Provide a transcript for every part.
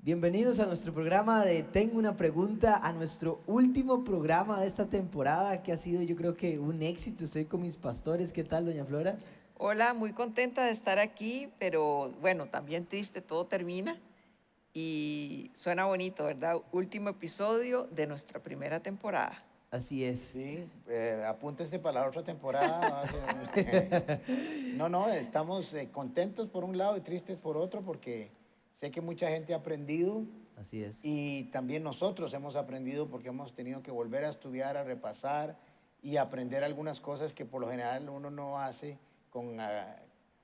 Bienvenidos a nuestro programa de Tengo una pregunta, a nuestro último programa de esta temporada que ha sido yo creo que un éxito. Estoy con mis pastores. ¿Qué tal, doña Flora? Hola, muy contenta de estar aquí, pero bueno, también triste, todo termina y suena bonito, ¿verdad? Último episodio de nuestra primera temporada. Así es. Sí, apúntese para la otra temporada. No, estamos contentos por un lado y tristes por otro porque sé que mucha gente ha aprendido Así es. y también nosotros hemos aprendido porque hemos tenido que volver a estudiar, a repasar y aprender algunas cosas que por lo general uno no hace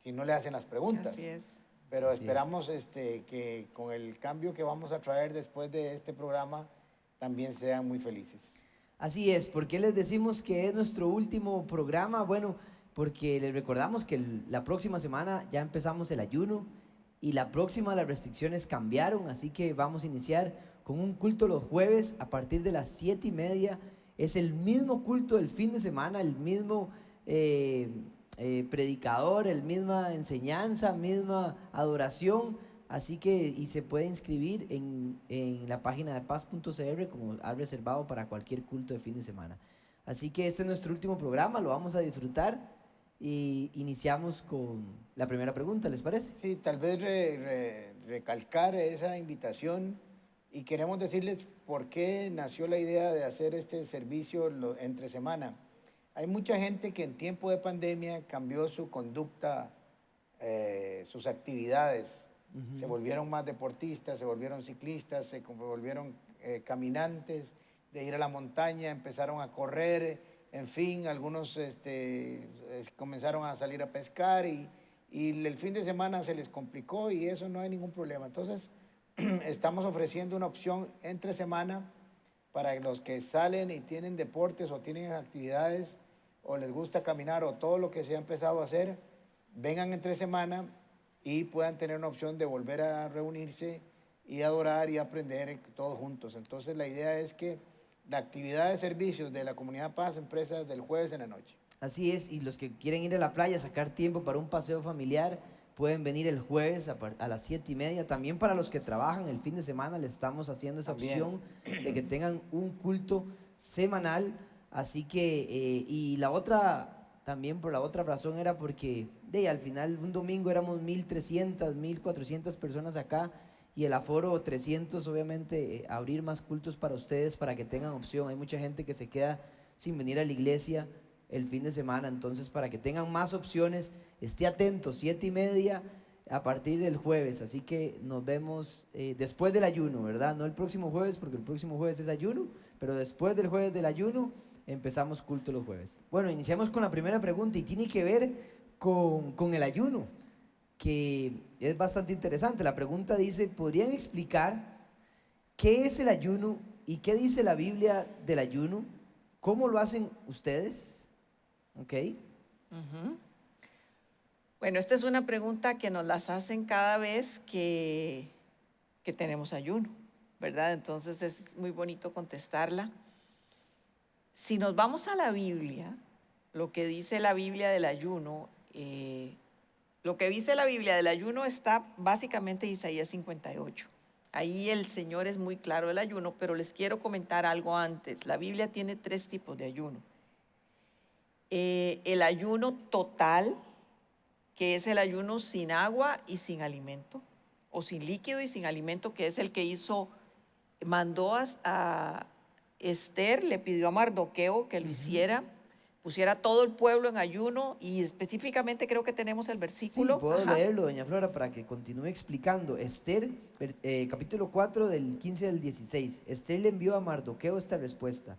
si no le hacen las preguntas. Así es. Pero Así es. esperamos que con el cambio que vamos a traer después de este programa también sean muy felices. Así es. ¿Por qué les decimos que es nuestro último programa? Bueno, porque les recordamos que la próxima semana ya empezamos el ayuno y la próxima las restricciones cambiaron, así que vamos a iniciar con un culto los jueves a partir de las 7:30. Es el mismo culto del fin de semana, el mismo predicador, el misma enseñanza, misma adoración. Así que, y se puede inscribir en la página de paz.cr como ha reservado para cualquier culto de fin de semana. Así que este es nuestro último programa, lo vamos a disfrutar y iniciamos con la primera pregunta, ¿les parece? Sí, tal vez recalcar esa invitación y queremos decirles por qué nació la idea de hacer este servicio entre semana. Hay mucha gente que en tiempo de pandemia cambió su conducta, sus actividades. Se volvieron más deportistas, se volvieron ciclistas, se volvieron caminantes, de ir a la montaña, empezaron a correr, en fin, algunos comenzaron a salir a pescar y el fin de semana se les complicó y eso no hay ningún problema. Entonces, estamos ofreciendo una opción entre semana para los que salen y tienen deportes o tienen actividades o les gusta caminar o todo lo que se ha empezado a hacer, vengan entre semana y puedan tener una opción de volver a reunirse y adorar y aprender todos juntos. Entonces la idea es que la actividad de servicios de la Comunidad Paz empresa del jueves en la noche. Así es, y los que quieren ir a la playa, sacar tiempo para un paseo familiar, pueden venir el jueves a las 7:30. También para los que trabajan el fin de semana, les estamos haciendo esa opción de que tengan un culto semanal. Así que, y la otra, también por la otra razón era porque al final un domingo éramos 1,300, 1,400 personas acá y el aforo 300, obviamente abrir más cultos para ustedes para que tengan opción. Hay mucha gente que se queda sin venir a la iglesia el fin de semana, entonces para que tengan más opciones, esté atento, 7:30 a partir del jueves. Así que nos vemos después del ayuno, ¿verdad? No el próximo jueves, porque el próximo jueves es ayuno, pero después del jueves del ayuno empezamos culto los jueves. Bueno, iniciamos con la primera pregunta y tiene que ver con el ayuno, que es bastante interesante. La pregunta dice, ¿podrían explicar qué es el ayuno y qué dice la Biblia del ayuno? ¿Cómo lo hacen ustedes? ¿Ok? Bueno, esta es una pregunta que nos las hacen cada vez que tenemos ayuno, ¿verdad? Entonces es muy bonito contestarla. Si nos vamos a la Biblia, lo que dice la Biblia del ayuno, lo que dice la Biblia del ayuno está básicamente en Isaías 58. Ahí el Señor es muy claro del ayuno, pero les quiero comentar algo antes. La Biblia tiene 3 tipos de ayuno. El ayuno total, que es el ayuno sin agua y sin alimento, o sin líquido y sin alimento, que es el que mandó a Esther, le pidió a Mardoqueo que lo hiciera, pusiera todo el pueblo en ayuno y específicamente creo que tenemos el versículo. Sí, puedo leerlo, doña Flora, para que continúe explicando. Esther, capítulo 4, del 15 al 16. Esther le envió a Mardoqueo esta respuesta.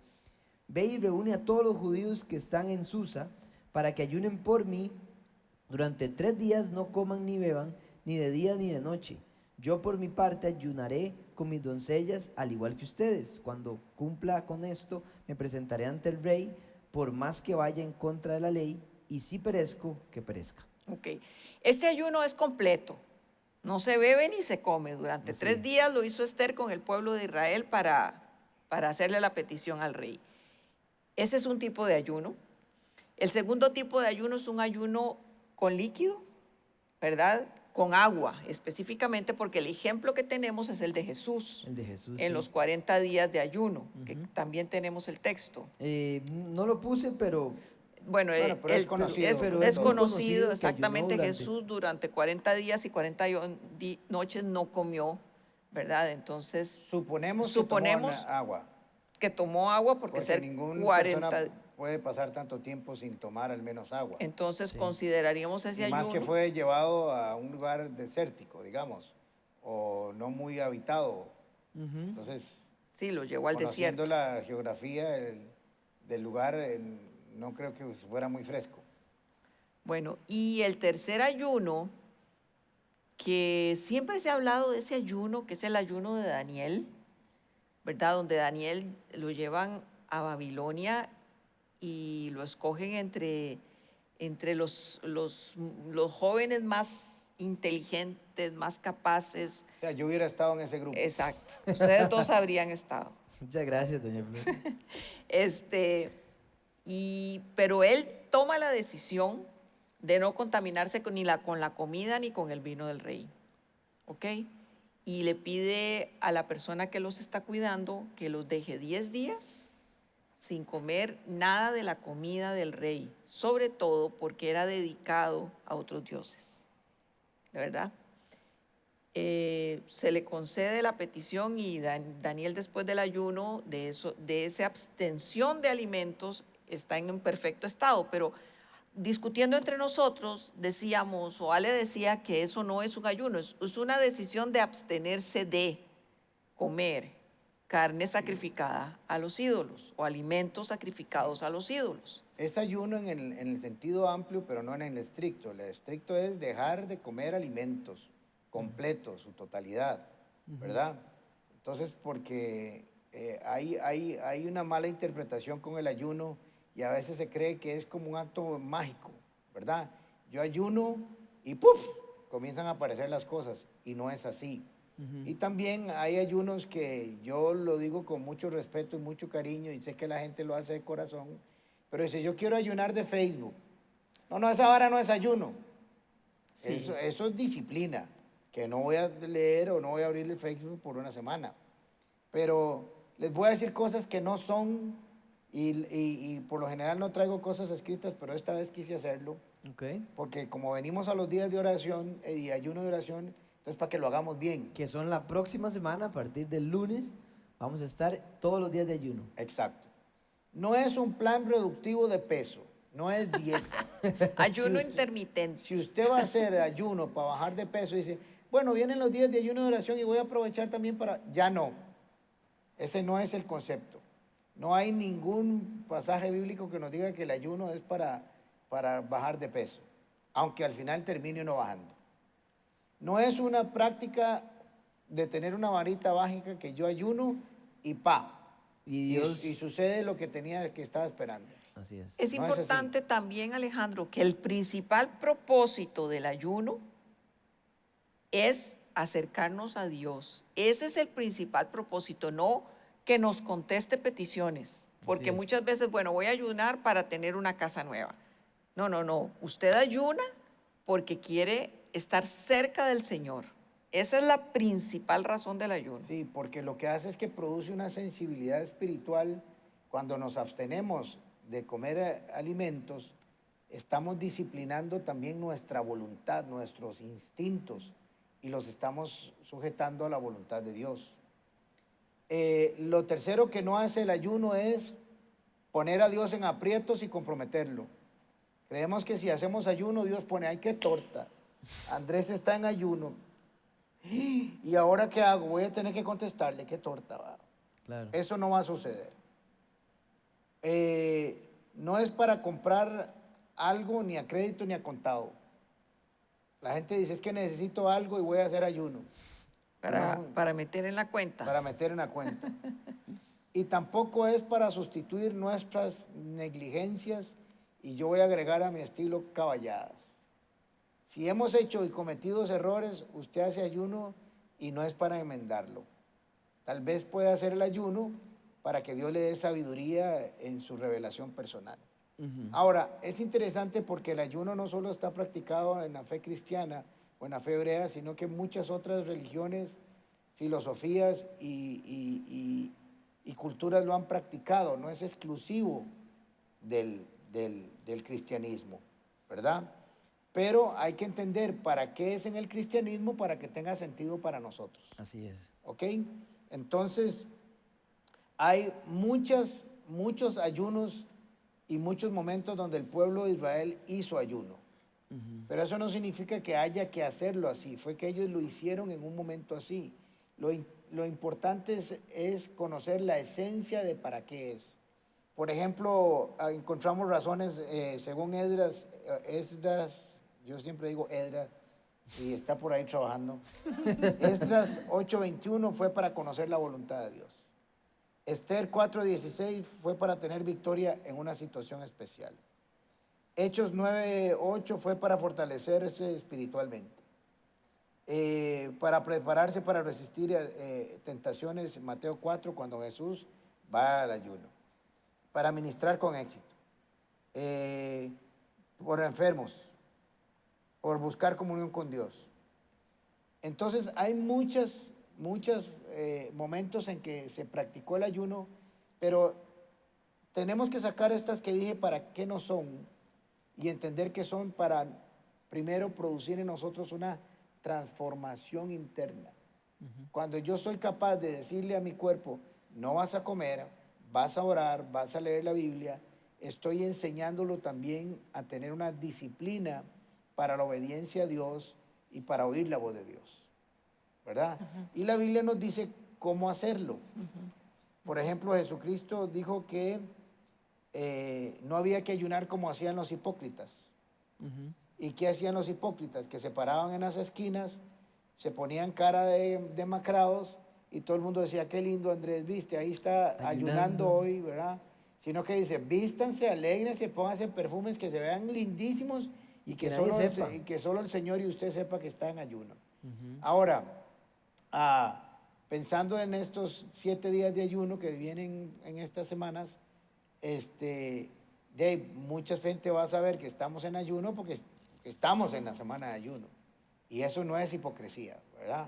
Ve y reúne a todos los judíos que están en Susa para que ayunen por mí. Durante 3 días no coman ni beban, ni de día ni de noche. Yo por mi parte ayunaré con mis doncellas, al igual que ustedes. Cuando cumpla con esto, me presentaré ante el rey, por más que vaya en contra de la ley, y si perezco, que perezca. Ok, este ayuno es completo, no se bebe ni se come. Durante 3 días lo hizo Esther con el pueblo de Israel para hacerle la petición al rey. Ese es un tipo de ayuno. El segundo tipo de ayuno es un ayuno con líquido, ¿verdad? con agua, específicamente porque el ejemplo que tenemos es el de Jesús. El de Jesús. En sí. los 40 días de ayuno, que Ujú. también tenemos el texto. No lo puse, pero Bueno, Bueno, pero es conocido. pero es es muy conocido conocido que exactamente ayunó Jesús durante 40 días y 40 noches no comió, ¿verdad? Entonces, Suponemos suponemos agua, que tomó agua porque porque ser ninguna 40. persona puede pasar tanto tiempo sin tomar al menos agua. Entonces Sí. consideraríamos Y ese más que ayuno. fue llevado a un lugar desértico, digamos, o no muy habitado. Ujú. Entonces, Sí, lo llevó al conociendo desierto. la geografía del lugar, no creo que fuera muy fresco. Bueno, y el tercer ayuno, que siempre se ha hablado de ese ayuno, que es el ayuno de Daniel, ¿verdad? Donde Daniel lo llevan a Babilonia y lo escogen entre los jóvenes más inteligentes, más capaces. O sea, yo hubiera estado en ese grupo. Exacto. Ustedes dos habrían estado. Muchas gracias, doña Flor. Pero él toma la decisión de no contaminarse con la comida ni con el vino del rey. ¿Ok? Y le pide a la persona que los está cuidando que los deje 10 días sin comer nada de la comida del rey, sobre todo porque era dedicado a otros dioses. ¿De verdad? Se le concede la petición y Daniel, después del ayuno, de esa abstención de alimentos, está en un perfecto estado. Pero discutiendo entre nosotros, decíamos, o Ale decía que eso no es un ayuno, es una decisión de abstenerse de comer carne sacrificada a los ídolos o alimentos sacrificados a los ídolos. Es ayuno en el sentido amplio, pero no en el estricto. El estricto es dejar de comer alimentos completos, su totalidad, ¿verdad? Entonces, porque hay una mala interpretación con el ayuno y a veces se cree que es como un acto mágico, ¿verdad? Yo ayuno y ¡puf! Comienzan a aparecer las cosas y no es así. Y también hay ayunos que yo lo digo con mucho respeto y mucho cariño y sé que la gente lo hace de corazón, pero dice, yo quiero ayunar de Facebook. No, esa hora no es ayuno. Sí. Eso es disciplina, que no voy a leer o no voy a abrir el Facebook por una semana. Pero les voy a decir cosas que no son, y por lo general no traigo cosas escritas, pero esta vez quise hacerlo. Okay. Porque como venimos a los días de oración y ayuno de oración, entonces para que lo hagamos bien. Que son la próxima semana, a partir del lunes, vamos a estar todos los días de ayuno. Exacto. No es un plan reductivo de peso, no es dieta. Ayuno intermitente. Si usted va a hacer ayuno para bajar de peso y dice, bueno, vienen los días de ayuno de oración y voy a aprovechar también para... Ya no. Ese no es el concepto. No hay ningún pasaje bíblico que nos diga que el ayuno es para bajar de peso, aunque al final termine uno bajando. No es una práctica de tener una varita mágica que yo ayuno y Y Dios... y sucede lo que estaba esperando. Así es. Es No es importante también, Alejandro, que el principal propósito del ayuno es acercarnos a Dios. Ese es el principal propósito, no que nos conteste peticiones. Porque es. muchas veces, bueno, voy a ayunar para tener una casa nueva. No. Usted ayuna porque quiere estar cerca del Señor. Esa es la principal razón del ayuno. Sí, porque lo que hace es que produce una sensibilidad espiritual. Cuando nos abstenemos de comer alimentos, estamos disciplinando también nuestra voluntad, nuestros instintos, y los estamos sujetando a la voluntad de Dios. Lo tercero que no hace el ayuno es poner a Dios en aprietos y comprometerlo. Creemos que si hacemos ayuno, Dios pone, ¡ay, qué torta! Andrés está en ayuno. ¿Y ahora qué hago? Voy a tener que contestarle, ¿qué torta va? Claro. Eso no va a suceder. No es para comprar algo ni a crédito ni a contado. La gente dice, es que necesito algo y voy a hacer ayuno. Para meter en la cuenta. Para meter en la cuenta. Y tampoco es para sustituir nuestras negligencias y yo voy a agregar a mi estilo caballadas. Si hemos hecho y cometido errores, usted hace ayuno y no es para enmendarlo. Tal vez pueda hacer el ayuno para que Dios le dé sabiduría en su revelación personal. Ahora, es interesante porque el ayuno no solo está practicado en la fe cristiana, o en la fe hebrea, sino que muchas otras religiones, filosofías y culturas lo han practicado, no es exclusivo del cristianismo, ¿verdad? Pero hay que entender para qué es en el cristianismo para que tenga sentido para nosotros. Así es. ¿Ok? Entonces, hay muchos ayunos y muchos momentos donde el pueblo de Israel hizo ayuno. Pero eso no significa que haya que hacerlo así, fue que ellos lo hicieron en un momento así. Lo importante es conocer la esencia de para qué es. Por ejemplo, encontramos razones, según Esdras, yo siempre digo Esdras, y está por ahí trabajando. Esdras 8:21 fue para conocer la voluntad de Dios. Esther 4:16 fue para tener victoria en una situación especial. Hechos 9:8 fue para fortalecerse espiritualmente. Para prepararse para resistir tentaciones, Mateo 4, cuando Jesús va al ayuno. Para ministrar con éxito. Por enfermos. Por buscar comunión con Dios. Entonces hay muchos momentos en que se practicó el ayuno, pero tenemos que sacar estas que dije para qué no son y entender que son para, primero, producir en nosotros una transformación interna. Cuando yo soy capaz de decirle a mi cuerpo, no vas a comer, vas a orar, vas a leer la Biblia, estoy enseñándolo también a tener una disciplina para la obediencia a Dios y para oír la voz de Dios, ¿verdad? Y la Biblia nos dice cómo hacerlo. Por ejemplo, Jesucristo dijo que no había que ayunar como hacían los hipócritas. ¿Y qué hacían los hipócritas? Que se paraban en las esquinas, se ponían cara de demacrados y todo el mundo decía, qué lindo Andrés, viste, ahí está ayunando hoy, ¿verdad? Sino que dice, vístanse, alégrense, pónganse perfumes que se vean lindísimos y que solo el Señor y usted sepa que está en ayuno. Ahora, pensando en estos 7 días de ayuno que vienen en estas semanas, mucha gente va a saber que estamos en ayuno porque estamos en la semana de ayuno. Y eso no es hipocresía, ¿verdad?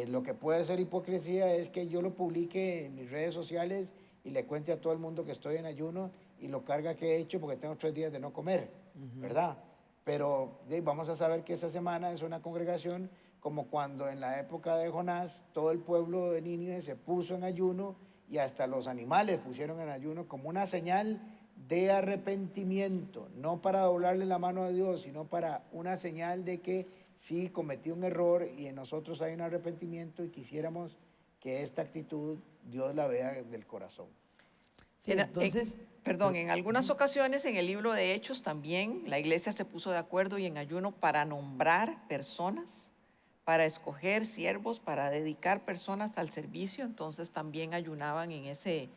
Lo que puede ser hipocresía es que yo lo publique en mis redes sociales y le cuente a todo el mundo que estoy en ayuno y lo carga que he hecho porque tengo 3 días de no comer, ¿verdad? Pero vamos a saber que esa semana es una congregación como cuando en la época de Jonás todo el pueblo de Nínive se puso en ayuno y hasta los animales pusieron en ayuno como una señal de arrepentimiento, no para doblarle la mano a Dios, sino para una señal de que sí cometí un error y en nosotros hay un arrepentimiento y quisiéramos que esta actitud Dios la vea del corazón. Sí, entonces... en algunas ocasiones en el libro de Hechos también la iglesia se puso de acuerdo y en ayuno para nombrar personas, para escoger siervos, para dedicar personas al servicio, entonces también ayunaban en ese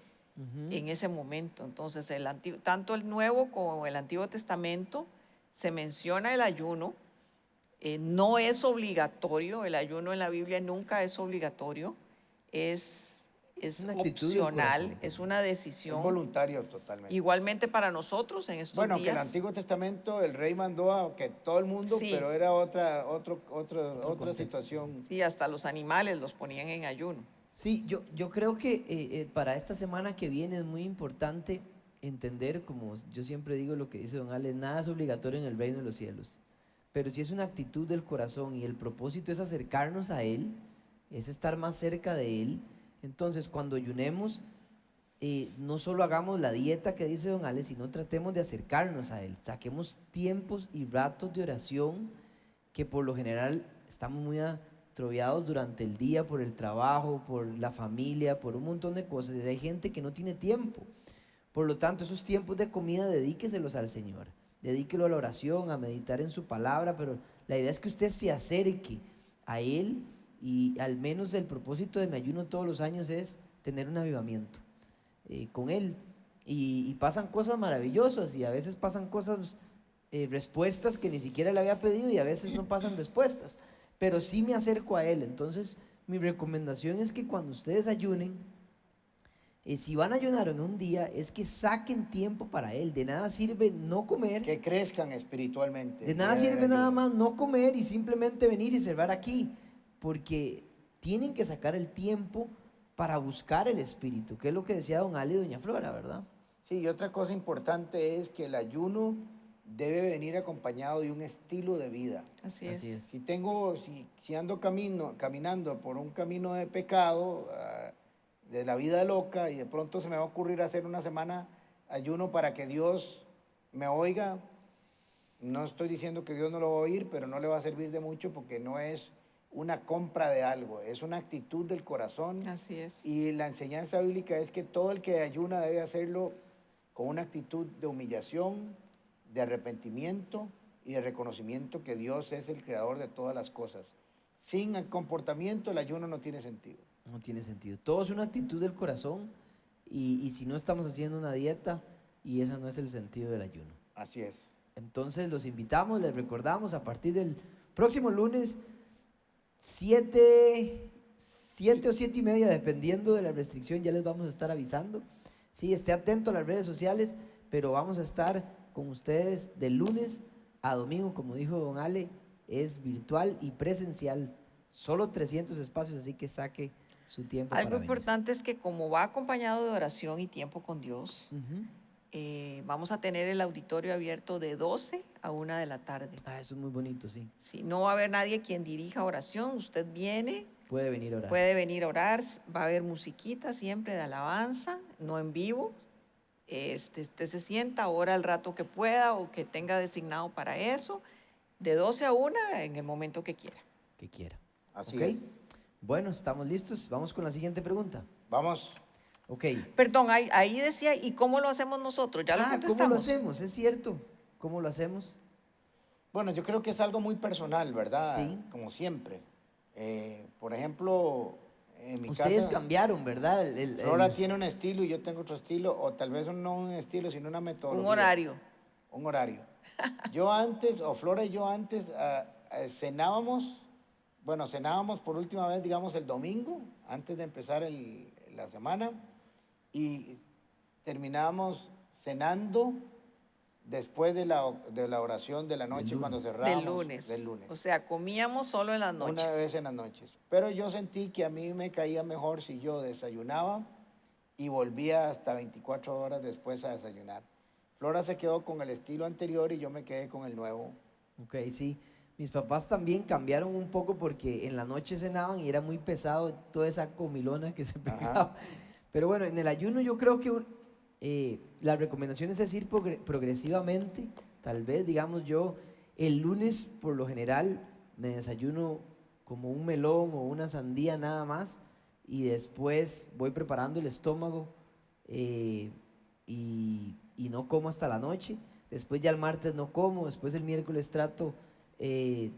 momento. Entonces, tanto el Nuevo como el Antiguo Testamento se menciona el ayuno, no es obligatorio, el ayuno en la Biblia nunca es obligatorio, es opcional, es una decisión. Es voluntario totalmente. Igualmente para nosotros en estos días. Bueno, que en el Antiguo Testamento el rey mandó a que todo el mundo, sí, pero era otra situación. Sí, hasta los animales los ponían en ayuno. Sí, yo creo que para esta semana que viene es muy importante entender, como yo siempre digo lo que dice don Ale, nada es obligatorio en el reino de los cielos, pero si es una actitud del corazón y el propósito es acercarnos a Él, es estar más cerca de Él. Entonces, cuando ayunemos, no solo hagamos la dieta que dice don Ale, sino tratemos de acercarnos a Él. Saquemos tiempos y ratos de oración que por lo general estamos muy atroviados durante el día por el trabajo, por la familia, por un montón de cosas. Y hay gente que no tiene tiempo. Por lo tanto, esos tiempos de comida dedíqueselos al Señor. Dedíquelo a la oración, a meditar en su palabra, pero la idea es que usted se acerque a Él. Y al menos el propósito de mi ayuno todos los años es tener un avivamiento con Él. Y pasan cosas maravillosas y a veces pasan cosas, respuestas que ni siquiera le había pedido y a veces no pasan respuestas. Pero sí me acerco a Él. Entonces mi recomendación es que cuando ustedes ayunen, Si van a ayunar en un día, es que saquen tiempo para Él. De nada sirve no comer. Que crezcan espiritualmente. De el nada día del sirve nada ayuno. más no comer y simplemente venir y cerrar aquí, porque tienen que sacar el tiempo para buscar el Espíritu, que es lo que decía don Ali y doña Flora, ¿verdad? Sí, y otra cosa importante es que el ayuno debe venir acompañado de un estilo de vida. Así Así es. es. Si ando caminando por un camino de pecado, de la vida loca, y de pronto se me va a ocurrir hacer una semana ayuno para que Dios me oiga, no estoy diciendo que Dios no lo va a oír, pero no le va a servir de mucho porque no es una compra de algo, es una actitud del corazón. Así es. Y la enseñanza bíblica es que todo el que ayuna debe hacerlo con una actitud de humillación, de arrepentimiento y de reconocimiento que Dios es el creador de todas las cosas. Sin el comportamiento, el ayuno no tiene sentido. No tiene sentido. Todo es una actitud del corazón y si no estamos haciendo una dieta, y ese no es el sentido del ayuno. Así es. Entonces los invitamos, les recordamos, a partir del próximo lunes, 7 o 7 y media, dependiendo de la restricción, ya les vamos a estar avisando. Sí, esté atento a las redes sociales, pero vamos a estar con ustedes de lunes a domingo, como dijo don Ale, es virtual y presencial, solo 300 espacios, así que saque su tiempo Algo para venir. importante es que como va acompañado de oración y tiempo con Dios, Ujú. vamos a tener el auditorio abierto de 12 a 1 de la tarde. Ah, eso es muy bonito, sí. Si no va a haber nadie quien dirija oración, usted viene, Puede venir a orar. puede venir a orar, va a haber musiquita siempre de alabanza, no en vivo. Usted se sienta, ora el rato que pueda o que tenga designado para eso, de 12 a 1 en el momento que quiera. Que quiera. Así ¿Ok? es. Bueno, estamos listos. Vamos con la siguiente pregunta. Vamos. Ok. Perdón, ahí decía, ¿y cómo lo hacemos nosotros? Ya lo ¿cómo contestamos. lo hacemos? Es cierto. ¿Cómo lo hacemos? Bueno, yo creo que es algo muy personal, ¿verdad? Sí. Como siempre. Por ejemplo, en mi Ustedes casa, cambiaron, ¿verdad? Flora tiene un estilo y yo tengo otro estilo, o tal vez no un estilo, sino una metodología. Un horario. Un horario. Yo antes, o Flora y yo antes, cenábamos por última vez, digamos, el domingo, antes de empezar la semana, y terminábamos cenando después de la oración de la noche, cuando lunes. cerrábamos. Del lunes. Del O sea, comíamos solo en las noches. Una vez en las noches. Pero yo sentí que a mí me caía mejor si yo desayunaba y volvía hasta 24 horas después a desayunar. Flora se quedó con el estilo anterior y yo me quedé con el nuevo. Ok, sí. Mis papás también cambiaron un poco porque en la noche cenaban y era muy pesado toda esa comilona que se pegaba. Pero bueno, en el ayuno yo creo que la recomendación es ir progresivamente. Tal vez, digamos, yo el lunes por lo general me desayuno como un melón o una sandía nada más y después voy preparando el estómago y no como hasta la noche. Después ya el martes no como, después el miércoles trato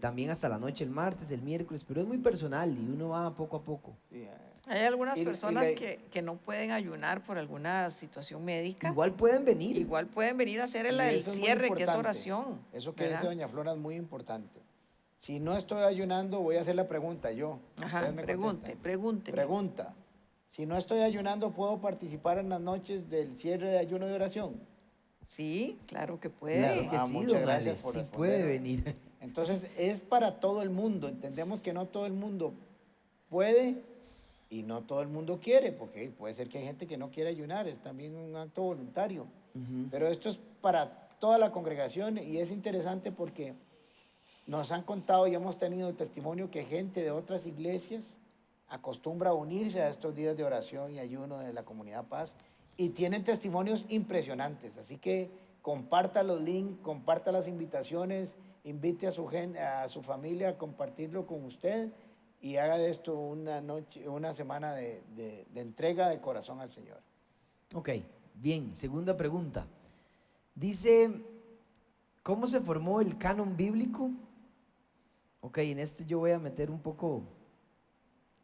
también hasta la noche el martes, el miércoles, pero es muy personal y uno va poco a poco. Sí, Hay algunas Y- y personas la- que no pueden ayunar por alguna situación médica. Igual pueden venir. Igual pueden venir a hacer y el eso es muy cierre, que es importante. oración. Eso que ¿verdad? dice doña Flora es muy importante. Si no estoy ayunando, voy a hacer la pregunta yo. Ajá, Ustedes me contestan. pregúnteme. Pregunta. Si no estoy ayunando, ¿puedo participar en las noches del cierre de ayuno de oración? Sí, claro que puede. Claro que sí, muchas don gracias Ale, por sí responder. puede venir. Entonces, es para todo el mundo. Entendemos que no todo el mundo puede y no todo el mundo quiere, porque puede ser que hay gente que no quiere ayunar, es también un acto voluntario. Ujú. Pero esto es para toda la congregación y es interesante porque nos han contado y hemos tenido testimonio que gente de otras iglesias acostumbra a unirse a estos días de oración y ayuno de la Comunidad Paz y tienen testimonios impresionantes. Así que comparta los links, comparta las invitaciones, invite a su familia a compartirlo con usted y haga de esto una semana de entrega de corazón al Señor. Ok, bien, segunda pregunta. Dice, ¿cómo se formó el canon bíblico? Ok, en este yo voy a meter un poco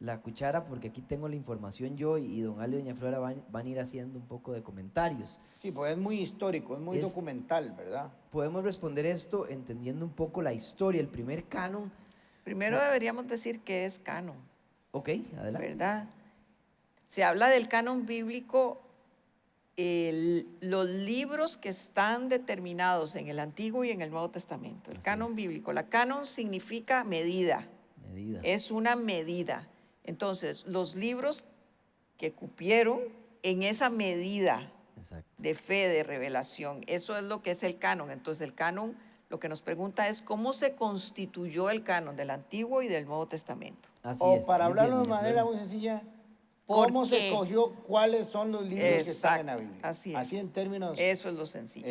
la cuchara porque aquí tengo la información yo y don Ale y doña Flora van a ir haciendo un poco de comentarios. Sí, pues es muy histórico, es muy documental, ¿verdad? Podemos responder esto entendiendo un poco la historia. El primer canon, Primero deberíamos decir que es canon, ok, adelante. ¿verdad? Se habla del canon bíblico, los libros que están determinados en el Antiguo y en el Nuevo Testamento. El Así canon es. bíblico. La canon significa medida, Medida. es una medida. Entonces, los libros que cupieron en esa medida Exacto. de fe, de revelación, eso es lo que es el canon. Entonces, el canon, lo que nos pregunta es cómo se constituyó el canon del Antiguo y del Nuevo Testamento. Así O es. para Muy bien, hablarlo de doña manera Flora. muy sencilla, ¿Por ¿cómo se qué? escogió cuáles son los libros que están en la Exacto, Biblia? así es. Así en términos Eso es lo sencillo.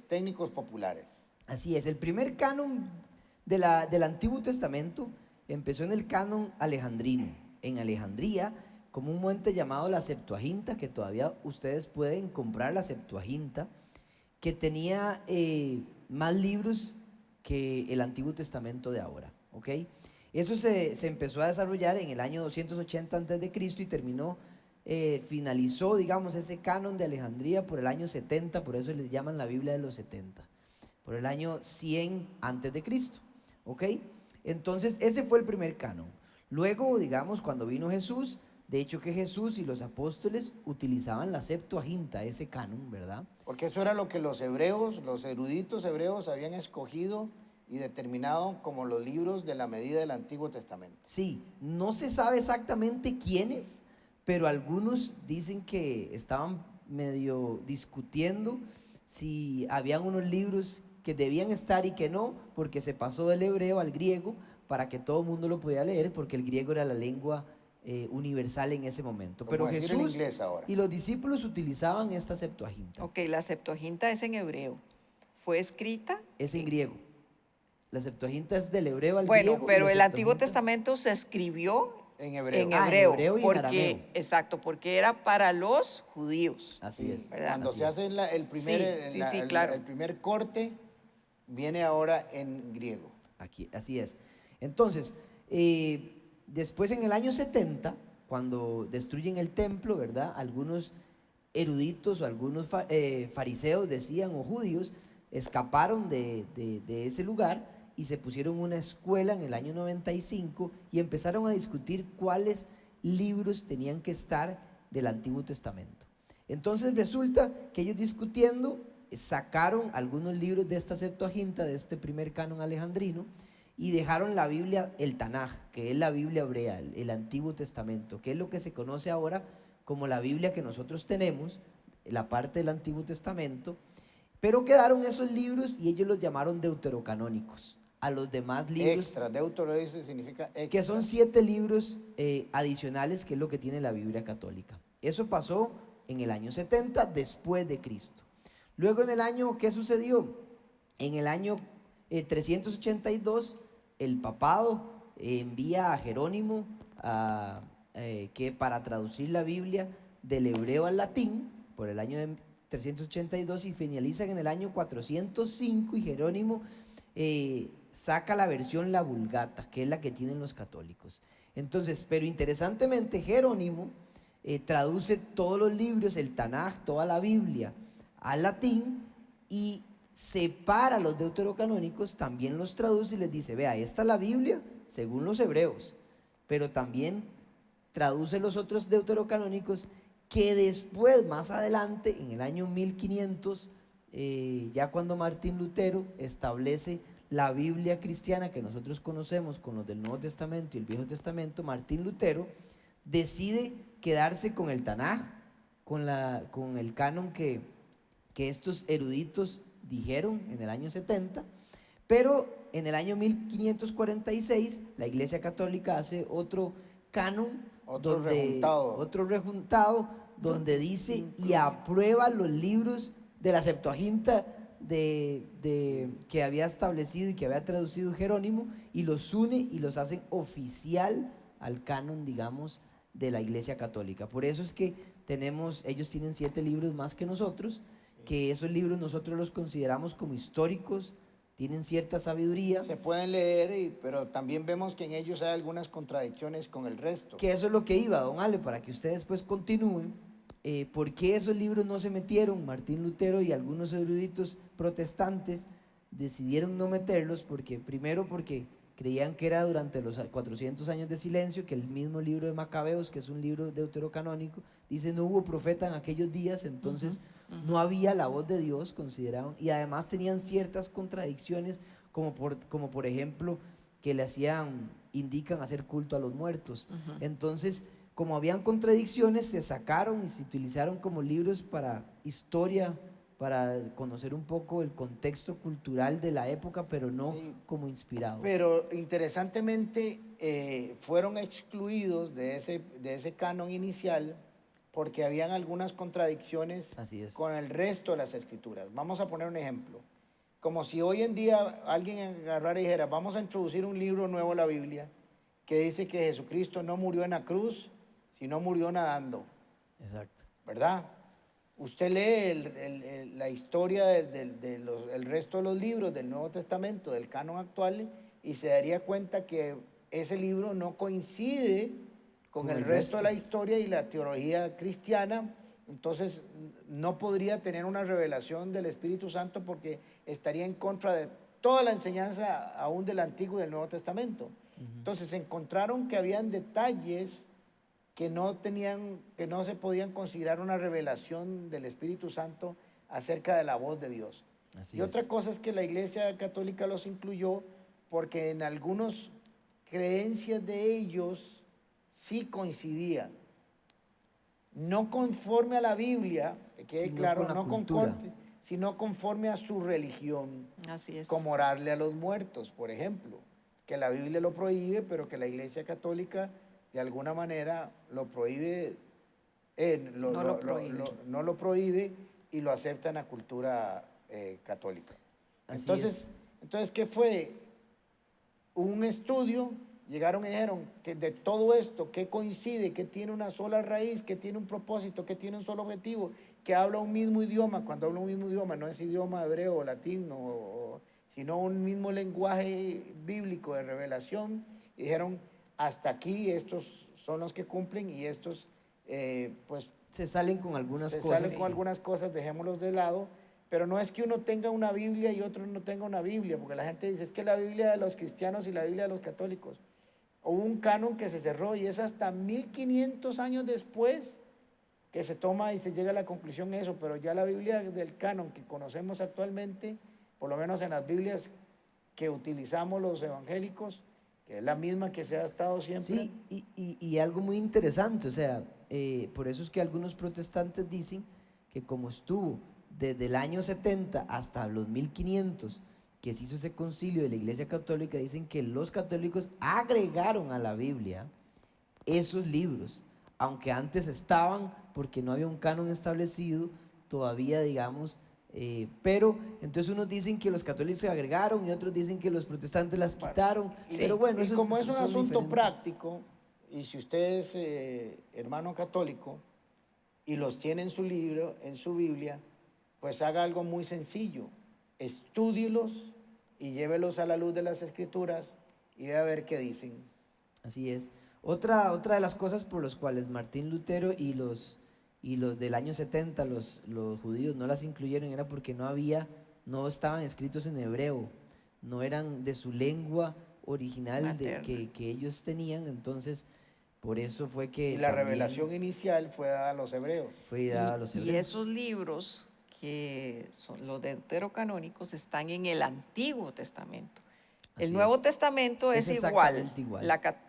técnicos populares. Así es, el primer canon del Antiguo Testamento empezó en el canon alejandrino, en Alejandría, comúnmente llamado la Septuaginta, que todavía ustedes pueden comprar la Septuaginta, que tenía más libros que el Antiguo Testamento de ahora, ¿ok? Eso se empezó a desarrollar en el año 280 a.C. y terminó, finalizó, digamos, ese canon de Alejandría por el año 70, por eso les llaman la Biblia de los 70, por el año 100 antes de Cristo, ¿ok? Entonces, ese fue el primer canon. Luego, digamos, cuando vino Jesús, de hecho que Jesús y los apóstoles utilizaban la Septuaginta, ese canon, ¿verdad? Porque eso era lo que los hebreos, los eruditos hebreos habían escogido y determinado como los libros de la medida del Antiguo Testamento. Sí, no se sabe exactamente quiénes, pero algunos dicen que estaban medio discutiendo si habían unos libros que debían estar y que no, porque se pasó del hebreo al griego para que todo el mundo lo pudiera leer, porque el griego era la lengua universal en ese momento. Como Pero decir el Jesús inglés ahora. y los discípulos utilizaban esta Septuaginta. Ok, la Septuaginta es en hebreo. Fue escrita. Es en griego. La Septuaginta es del hebreo al Bueno, griego. y pero la el Antiguo Septuaginta- Testamento se escribió En hebreo. en Ah, en hebreo, hebreo y en porque, arameo. exacto, porque era para los judíos. Así Sí, es. ¿verdad? Cuando así se es. hace el primer, Sí, claro. el primer corte, viene ahora en griego. Aquí, así es. Entonces, después en el año 70, cuando destruyen el templo, ¿verdad? Algunos eruditos o algunos fariseos decían, o judíos, escaparon de ese lugar y se pusieron una escuela en el año 95 y empezaron a discutir cuáles libros tenían que estar del Antiguo Testamento. Entonces resulta que ellos discutiendo sacaron algunos libros de esta Septuaginta, de este primer canon alejandrino, y dejaron la Biblia, el Tanaj, que es la Biblia hebrea, el Antiguo Testamento, que es lo que se conoce ahora como la Biblia que nosotros tenemos, la parte del Antiguo Testamento, pero quedaron esos libros y ellos los llamaron deuterocanónicos. A los demás libros, Extra, deutero significa extra. que son 7 libros adicionales, que es lo que tiene la Biblia católica. Eso pasó en el año 70 después de Cristo. Luego en el año, ¿qué sucedió? En el año 382, el papado envía a Jerónimo que para traducir la Biblia del hebreo al latín, por el año de 382, y finalizan en el año 405, y Jerónimo saca la versión la Vulgata, que es la que tienen los católicos. Entonces, pero interesantemente, Jerónimo traduce todos los libros, el Tanaj, toda la Biblia, al latín, y separa los deuterocanónicos, también los traduce y les dice, vea, esta es la Biblia según los hebreos, pero también traduce los otros deuterocanónicos, que después, más adelante, en el año 1500, ya cuando Martín Lutero establece la Biblia cristiana que nosotros conocemos con los del Nuevo Testamento y el Viejo Testamento, Martín Lutero decide quedarse con el Tanaj, con el canon que estos eruditos dijeron en el año 70, pero en el año 1546 la Iglesia Católica hace otro canon, Otro rejuntado, donde dice y aprueba los libros de la Septuaginta que había establecido y que había traducido Jerónimo, y los une y los hace oficial al canon, digamos, de la Iglesia Católica. Por eso es que ellos tienen 7 libros más que nosotros, que esos libros nosotros los consideramos como históricos, tienen cierta sabiduría. Se pueden leer, pero también vemos que en ellos hay algunas contradicciones con el resto. Que eso es lo que iba, don Ale, para que ustedes después continúen. ¿Por qué esos libros no se metieron? Martín Lutero y algunos eruditos protestantes decidieron no meterlos, primero porque creían que era durante los 400 años de silencio, que el mismo libro de Macabeos, que es un libro deuterocanónico, dice no hubo profeta en aquellos días, entonces no había la voz de Dios, consideraban, y además tenían ciertas contradicciones, como por ejemplo, que indican hacer culto a los muertos. Entonces, como habían contradicciones, se sacaron y se utilizaron como libros para historia, para conocer un poco el contexto cultural de la época, pero no como inspirados. Pero interesantemente fueron excluidos de ese canon inicial porque habían algunas contradicciones con el resto de las escrituras. Vamos a poner un ejemplo. Como si hoy en día alguien agarrara y dijera, vamos a introducir un libro nuevo a la Biblia que dice que Jesucristo no murió en la cruz, sino murió nadando. Exacto. ¿Verdad? Usted lee la historia del resto de los libros del Nuevo Testamento, del canon actual, y se daría cuenta que ese libro no coincide con el resto de la historia y la teología cristiana. Entonces no podría tener una revelación del Espíritu Santo porque estaría en contra de toda la enseñanza aún del Antiguo y del Nuevo Testamento. Entonces encontraron que habían detalles que no se podían considerar una revelación del Espíritu Santo acerca de la voz de Dios. Y otra cosa es que la Iglesia Católica los incluyó porque en algunas creencias de ellos sí coincidían. No conforme a la Biblia, que quede claro, sino conforme a su religión. Así es. Como orarle a los muertos, por ejemplo, que la Biblia lo prohíbe, pero que la Iglesia Católica de alguna manera lo prohíbe, no lo prohíbe y lo acepta en la cultura católica. Entonces, ¿qué fue? Un estudio, llegaron y dijeron que de todo esto, ¿qué coincide? ¿Qué tiene una sola raíz? ¿Qué tiene un propósito? ¿Qué tiene un solo objetivo? Que habla un mismo idioma. Cuando habla un mismo idioma, no es idioma hebreo o latín, sino un mismo lenguaje bíblico de revelación. Y dijeron, hasta aquí estos son los que cumplen y estos pues se salen con algunas cosas, dejémoslos de lado, pero no es que uno tenga una Biblia y otro no tenga una Biblia, porque la gente dice, es que la Biblia de los cristianos y la Biblia de los católicos. Hubo un canon que se cerró y es hasta 1500 años después que se toma y se llega a la conclusión de eso, pero ya la Biblia del canon que conocemos actualmente, por lo menos en las Biblias que utilizamos los evangélicos, que es la misma que se ha estado siempre. Sí, y algo muy interesante, o sea, por eso es que algunos protestantes dicen que como estuvo desde el año 70 hasta los 1500, que se hizo ese concilio de la Iglesia Católica, dicen que los católicos agregaron a la Biblia esos libros, aunque antes estaban, porque no había un canon establecido, todavía, digamos, pero entonces unos dicen que los católicos se agregaron y otros dicen que los protestantes las quitaron, pero bueno, y como es un asunto práctico, y si usted es hermano católico y los tiene en su libro, en su Biblia, pues haga algo muy sencillo, estúdielos y llévelos a la luz de las Escrituras y vea a ver qué dicen. Así es. Otra de las cosas por las cuales Martín Lutero y los del año 70, los judíos no las incluyeron, era porque no estaban escritos en hebreo, no eran de su lengua original que ellos tenían, entonces por eso fue que... Y la revelación inicial fue dada a los hebreos. Y esos libros, que son los deuterocanónicos, están en el Antiguo Testamento. El Nuevo Testamento es igual.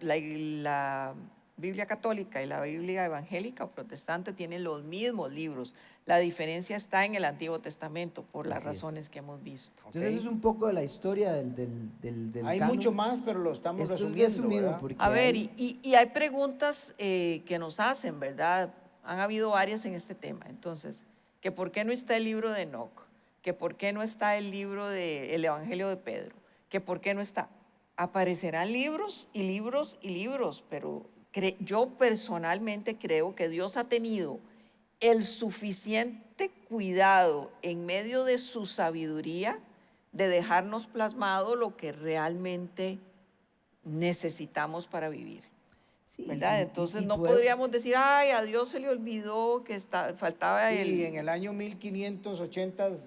La Biblia católica y la Biblia evangélica o protestante tienen los mismos libros. La diferencia está en el Antiguo Testamento, por las razones que hemos visto. Entonces eso es un poco de la historia del Hay canon. Mucho más, pero lo estamos resumiendo. A ver, y hay preguntas que nos hacen, ¿verdad? Han habido varias en este tema. Entonces, que por qué no está el libro de Enoc, que por qué no está el libro del Evangelio de Pedro, que por qué no está. Aparecerán libros y libros y libros, pero yo personalmente creo que Dios ha tenido el suficiente cuidado en medio de su sabiduría de dejarnos plasmado lo que realmente necesitamos para vivir. Sí, ¿verdad? Entonces no podríamos decir, ay, a Dios se le olvidó que faltaba el... Sí, en el año 1580 se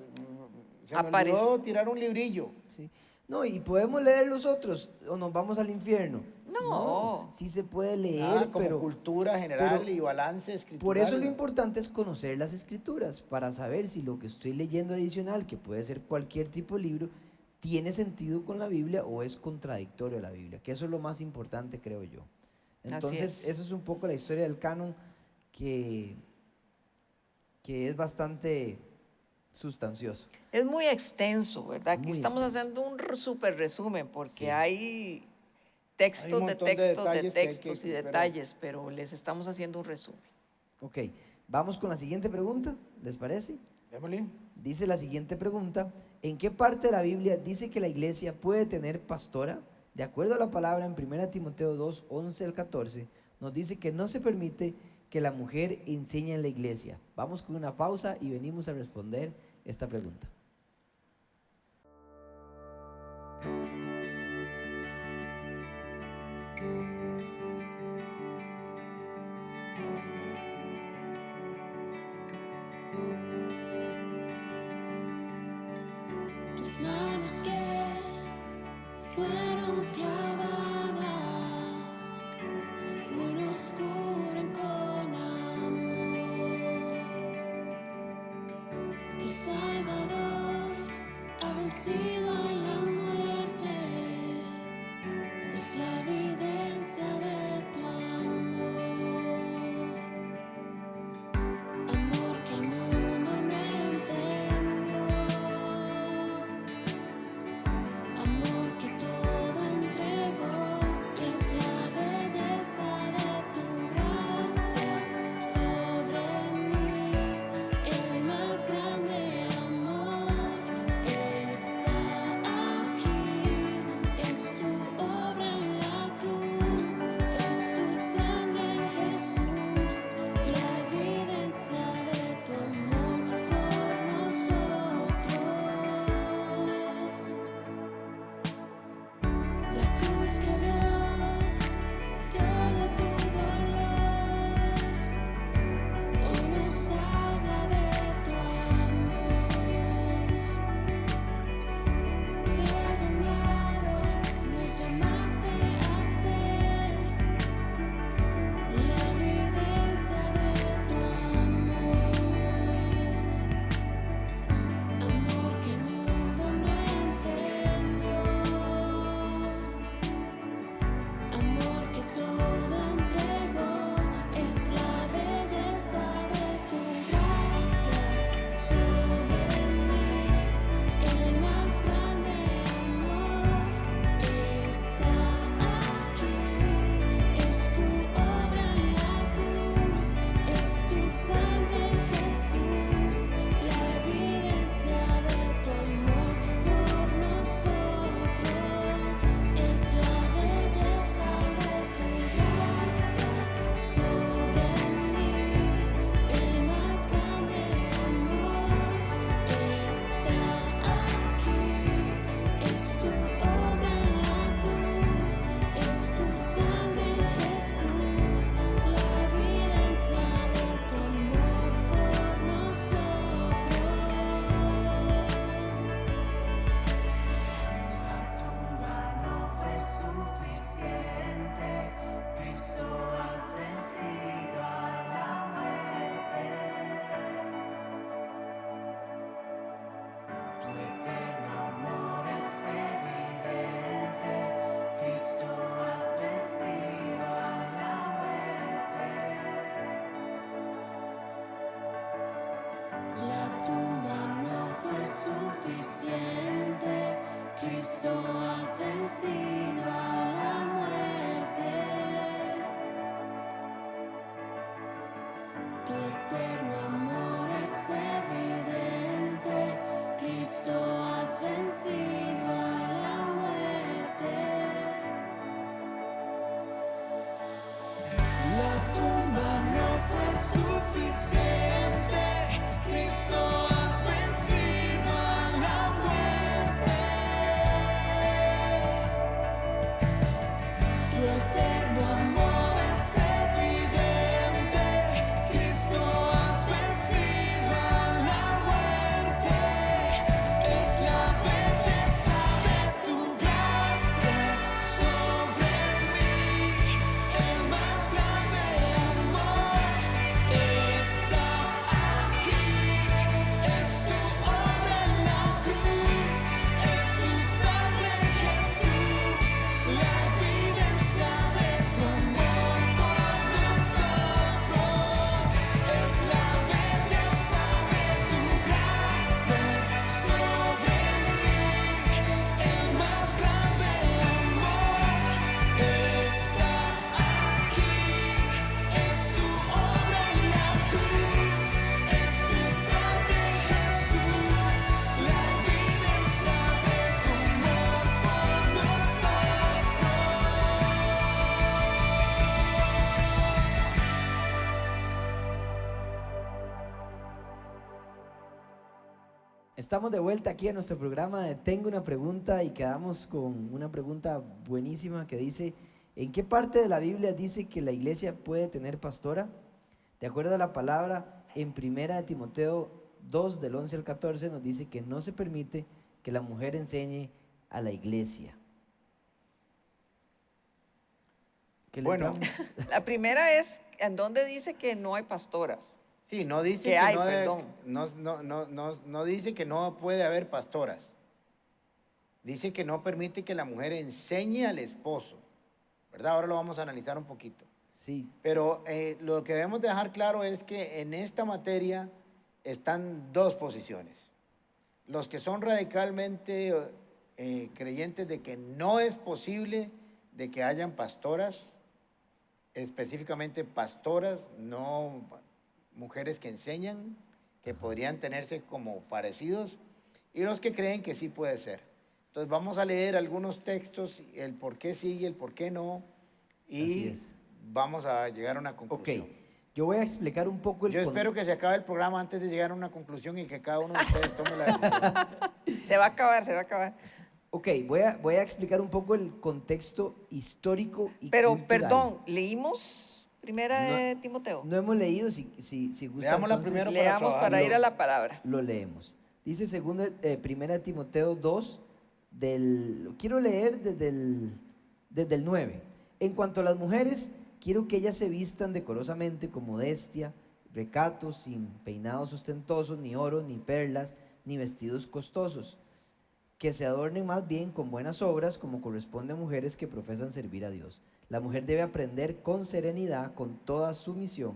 me olvidó tirar un librillo. Sí. No, y podemos leer los otros o nos vamos al infierno. No. Sí se puede leer, Nada como pero cultura general pero y balance escritural. por eso lo importante es conocer las escrituras, para saber si lo que estoy leyendo adicional, que puede ser cualquier tipo de libro, tiene sentido con la Biblia o es contradictorio a la Biblia, que eso es lo más importante, creo yo. Entonces, eso es un poco la historia del canon que es bastante sustancioso. Es muy extenso, ¿verdad? Aquí Muy estamos extenso. haciendo un súper resumen porque Sí. hay textos de montón de textos de detalles que hay que textos y recuperar. detalles, pero les estamos haciendo un resumen. Ok, vamos con la siguiente pregunta, ¿les parece? Démosle. Dice la siguiente pregunta: ¿en qué parte de la Biblia dice que la iglesia puede tener pastora? De acuerdo a la palabra en 1 Timoteo 2, 11 al 14, nos dice que no se permite que la mujer enseñe en la iglesia. Vamos con una pausa y venimos a responder esta pregunta. Tus manos que fueron clavadas hoy nos cubren con amor. El Salvador ha vencido la muerte, es la evidencia de tu amor. Amor que el mundo no entendió. Amor que todo entregó, es la belleza de tu gracia sobre mí. El más grande amor está aquí, es tu obra en la cruz, es tu sangre Jesús, la evidencia de tu amor por nosotros. La cruz que vio todo tu dolor, hoy nos habla de tu amor. Perdonados nos llamaste a ser la evidencia de tu amor. Amor que el mundo no entendió. Amor que todo entregó, es la belleza de tu gracia sobre mí. El más grande amor está aquí, es tu obra en la cruz, es tu sangre Jesús, la evidencia de tu amor por nosotros, es la belleza de tu gracia sobre mí. El más grande amor está aquí, es tu obra en la cruz, es tu sangre Jesús, la evidencia de tu amor por nosotros. La tumba no fue suficiente, Cristo has vencido a la muerte. Tu eterno amor es evidente, Cristo has vencido a la muerte. La tumba no fue suficiente, Cristo has vencido a la muerte. Tu eterno amor es evidente, Cristo has vencido a la muerte. La tumba no fue suficiente, Cristo has vencido a la muerte. Tu eterno amor es evidente, Cristo has Estamos de vuelta aquí en nuestro programa de Tengo una pregunta y quedamos con una pregunta buenísima que dice, ¿en qué parte de la Biblia dice que la iglesia puede tener pastora? De acuerdo a la palabra, en 1 Timoteo 2, del 11 al 14, nos dice que no se permite que la mujer enseñe a la iglesia. ¿Qué le Bueno, entramos? La primera es, ¿en dónde dice que no hay pastoras? sí, no dice Que que hay, no, perdón. no dice que no puede haber pastoras. Dice que no permite que la mujer enseñe al esposo, ¿verdad? Ahora lo vamos a analizar un poquito. Sí, Pero lo que debemos dejar claro es que en esta materia están dos posiciones. Los que son radicalmente creyentes de que no es posible de que hayan pastoras, específicamente pastoras, no mujeres que enseñan, que podrían tenerse como parecidos, y los que creen que sí puede ser. Entonces vamos a leer algunos textos, el por qué sí y el por qué no, así y es. vamos a llegar a una Ok, conclusión. yo voy a explicar un poco el Yo espero que se acabe el programa antes de llegar a una conclusión y que cada uno de ustedes tome la decisión. Se va a acabar, se va a acabar. Ok, voy a explicar un poco el contexto histórico y Pero, cultural. perdón, ¿leímos primera No- de Timoteo? No hemos leído, si gusta, Leámosla entonces primero Leamos para lo- ir a la palabra. lo leemos. Dice primera de Timoteo 2, quiero leer desde el 9. En cuanto a las mujeres, quiero que ellas se vistan decorosamente con modestia, recato, sin peinados ostentosos, ni oro, ni perlas, ni vestidos costosos, que se adornen más bien con buenas obras, como corresponde a mujeres que profesan servir a Dios. La mujer debe aprender con serenidad, con toda sumisión.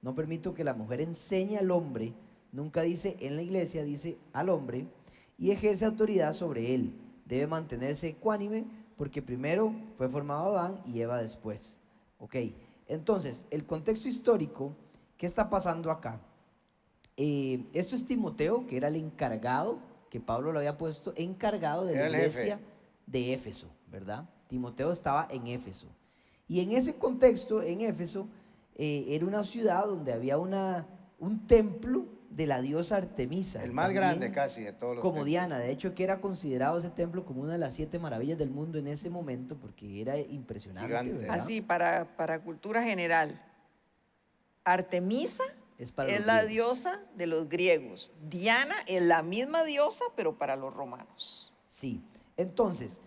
No permito que la mujer enseñe al hombre, nunca dice en la iglesia, dice al hombre, y ejerce autoridad sobre él. Debe mantenerse ecuánime, porque primero fue formado Adán y Eva después. Ok, entonces, el contexto histórico, ¿qué está pasando acá? Esto es Timoteo, que era el encargado, que Pablo lo había puesto encargado de la Era el jefe. iglesia de Éfeso, ¿verdad? Timoteo estaba en Éfeso. Y en ese contexto, en Éfeso, era una ciudad donde había un templo de la diosa Artemisa. El más también grande casi de todos los como templos. Diana, de hecho que era considerado ese templo como una de las 7 maravillas del mundo en ese momento, porque era impresionante, Gigante. ¿verdad? Así, para cultura general. Artemisa Es para es los la griegos. diosa de los griegos. Diana es la misma diosa, pero para los romanos. Sí, entonces,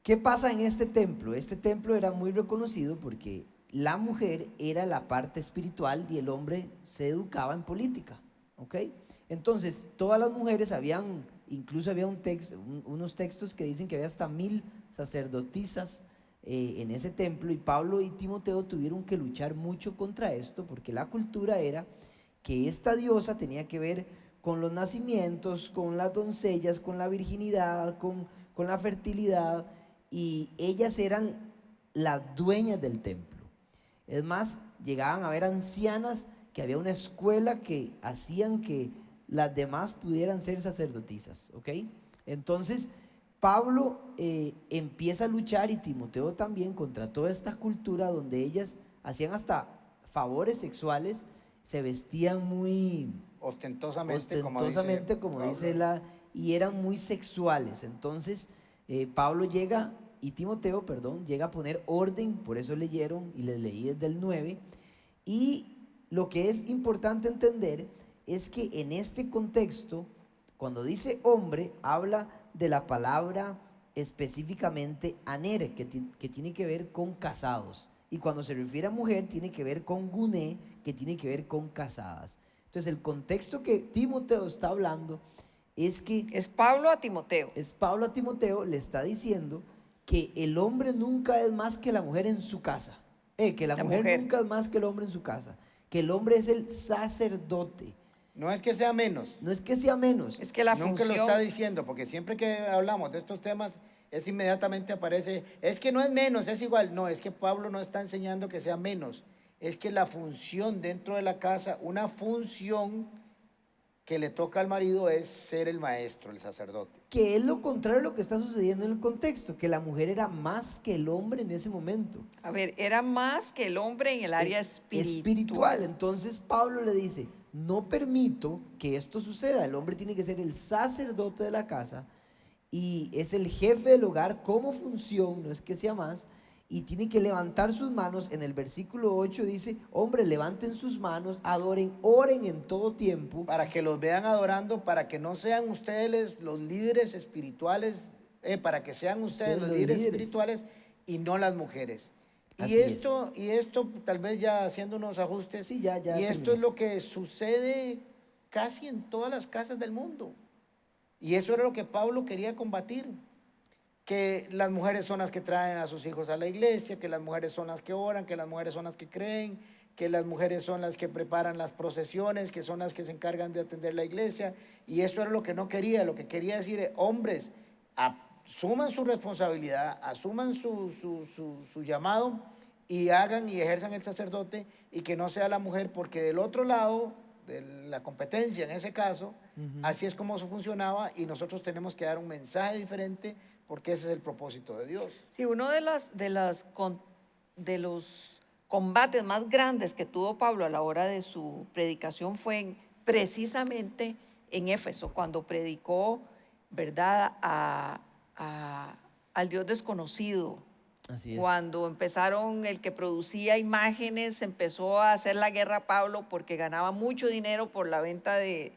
¿qué pasa en este templo? Este templo era muy reconocido porque la mujer era la parte espiritual y el hombre se educaba en política, ¿ok? Entonces, todas las mujeres incluso había unos textos que dicen que había hasta 1000 sacerdotisas en ese templo, y Pablo y Timoteo tuvieron que luchar mucho contra esto porque la cultura era que esta diosa tenía que ver con los nacimientos, con las doncellas, con la virginidad, con la fertilidad, y ellas eran las dueñas del templo. Es más, llegaban a haber ancianas que había una escuela que hacían que las demás pudieran ser sacerdotisas, ¿ok? Entonces, Pablo empieza a luchar, y Timoteo también, contra toda esta cultura donde ellas hacían hasta favores sexuales, se vestían muy Ostentosamente, como dice y eran muy sexuales. Entonces, Timoteo, perdón, llega a poner orden, por eso leyeron y les leí desde el 9. Y lo que es importante entender es que en este contexto, cuando dice hombre, habla de la palabra específicamente aner, que tiene que ver con casados. Y cuando se refiere a mujer, tiene que ver con guné, que tiene que ver con casadas. Entonces, el contexto que Timoteo está hablando es que Es Pablo a Timoteo. Pablo a Timoteo le está diciendo que el hombre nunca es más que la mujer en su casa. Que la mujer nunca es más que el hombre en su casa. Que el hombre es el sacerdote. No es que sea menos. No es que sea menos. Es que la Nunca lo función... está diciendo, porque siempre que hablamos de estos temas, inmediatamente aparece, es que no es menos, es igual. No, es que Pablo no está enseñando que sea menos. Es que la función dentro de la casa, una función que le toca al marido es ser el maestro, el sacerdote. Que es lo contrario a lo que está sucediendo en el contexto, que la mujer era más que el hombre en ese momento. A ver, era más que el hombre en el área espiritual. Entonces Pablo le dice, no permito que esto suceda. El hombre tiene que ser el sacerdote de la casa y es el jefe del hogar como función, no es que sea más, y tiene que levantar sus manos. En el versículo 8 dice, hombre, levanten sus manos, adoren, oren en todo tiempo. Para que los vean adorando, para que no sean ustedes los líderes espirituales, para que sean ustedes los líderes espirituales y no las mujeres. Así Y esto tal vez ya haciendo unos ajustes, Sí, ya y esto terminé. es lo que sucede casi en todas las casas del mundo. Y eso era lo que Pablo quería combatir, que las mujeres son las que traen a sus hijos a la iglesia, que las mujeres son las que oran, que las mujeres son las que creen, que las mujeres son las que preparan las procesiones, que son las que se encargan de atender la iglesia. Y eso era lo que no quería. Lo que quería decir, hombres, asuman su responsabilidad, asuman su llamado y hagan y ejerzan el sacerdote, y que no sea la mujer, porque del otro lado de la competencia, en ese caso, así es como eso funcionaba, y nosotros tenemos que dar un mensaje diferente, porque ese es el propósito de Dios. Sí, uno de los combates más grandes que tuvo Pablo a la hora de su predicación fue precisamente en Éfeso, cuando predicó, ¿verdad?, al Dios desconocido. Así es. Cuando empezaron, el que producía imágenes empezó a hacer la guerra a Pablo porque ganaba mucho dinero por la venta de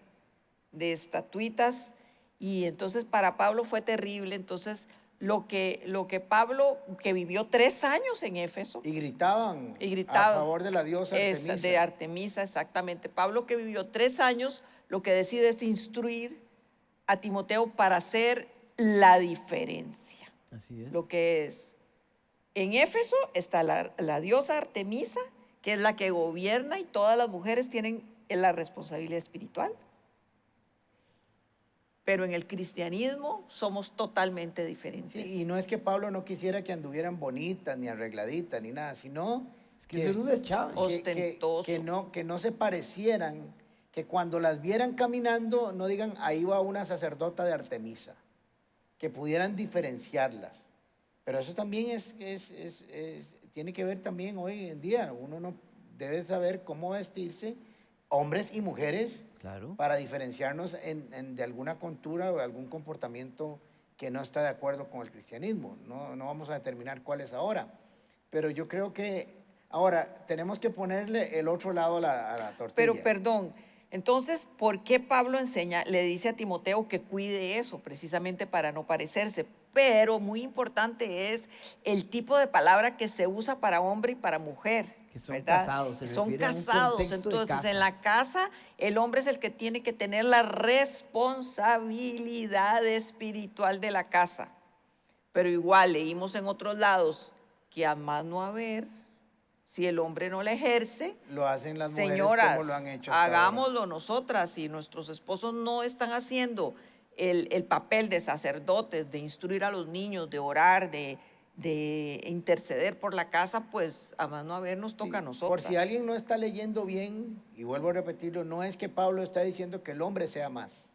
estatuitas, y entonces para Pablo fue terrible. Entonces lo que Pablo, que vivió 3 años en Éfeso, Y gritaban a favor de la diosa Artemisa. de Artemisa, exactamente. Pablo, que vivió 3 años, lo que decide es instruir a Timoteo para hacer la diferencia. Así es. Lo que es, en Éfeso está la diosa Artemisa, que es la que gobierna, y todas las mujeres tienen la responsabilidad espiritual. Pero en el cristianismo somos totalmente diferentes. Sí, y no es que Pablo no quisiera que anduvieran bonitas, ni arregladitas, ni nada, sino Es que eso es un deschave. Ostentoso. que no se parecieran, que cuando las vieran caminando no digan, ahí va una sacerdota de Artemisa, que pudieran diferenciarlas. Pero eso también tiene que ver también hoy en día. Uno no debe saber cómo vestirse, hombres y mujeres, Claro. para diferenciarnos de alguna cultura o de algún comportamiento que no está de acuerdo con el cristianismo. No vamos a determinar cuál es ahora. Pero yo creo que ahora tenemos que ponerle el otro lado a la tortilla. Pero perdón, entonces, ¿por qué Pablo le dice a Timoteo que cuide eso? Precisamente para no parecerse. Pero muy importante es el tipo de palabra que se usa para hombre y para mujer. Que son ¿verdad? casados, se Son refiere a un casados. contexto de Entonces, casa. en la casa, el hombre es el que tiene que tener la responsabilidad espiritual de la casa. Pero igual leímos en otros lados que a más no haber, si el hombre no la ejerce, Lo hacen las mujeres señoras, como lo han hecho hasta ahora. hagámoslo nosotras. Si nuestros esposos no están haciendo el papel de sacerdotes, de instruir a los niños, de orar, de interceder por la casa, pues a más no haber nos toca a Sí, nosotros. por si alguien no está leyendo bien, y vuelvo a repetirlo, no es que Pablo está diciendo que el hombre sea más,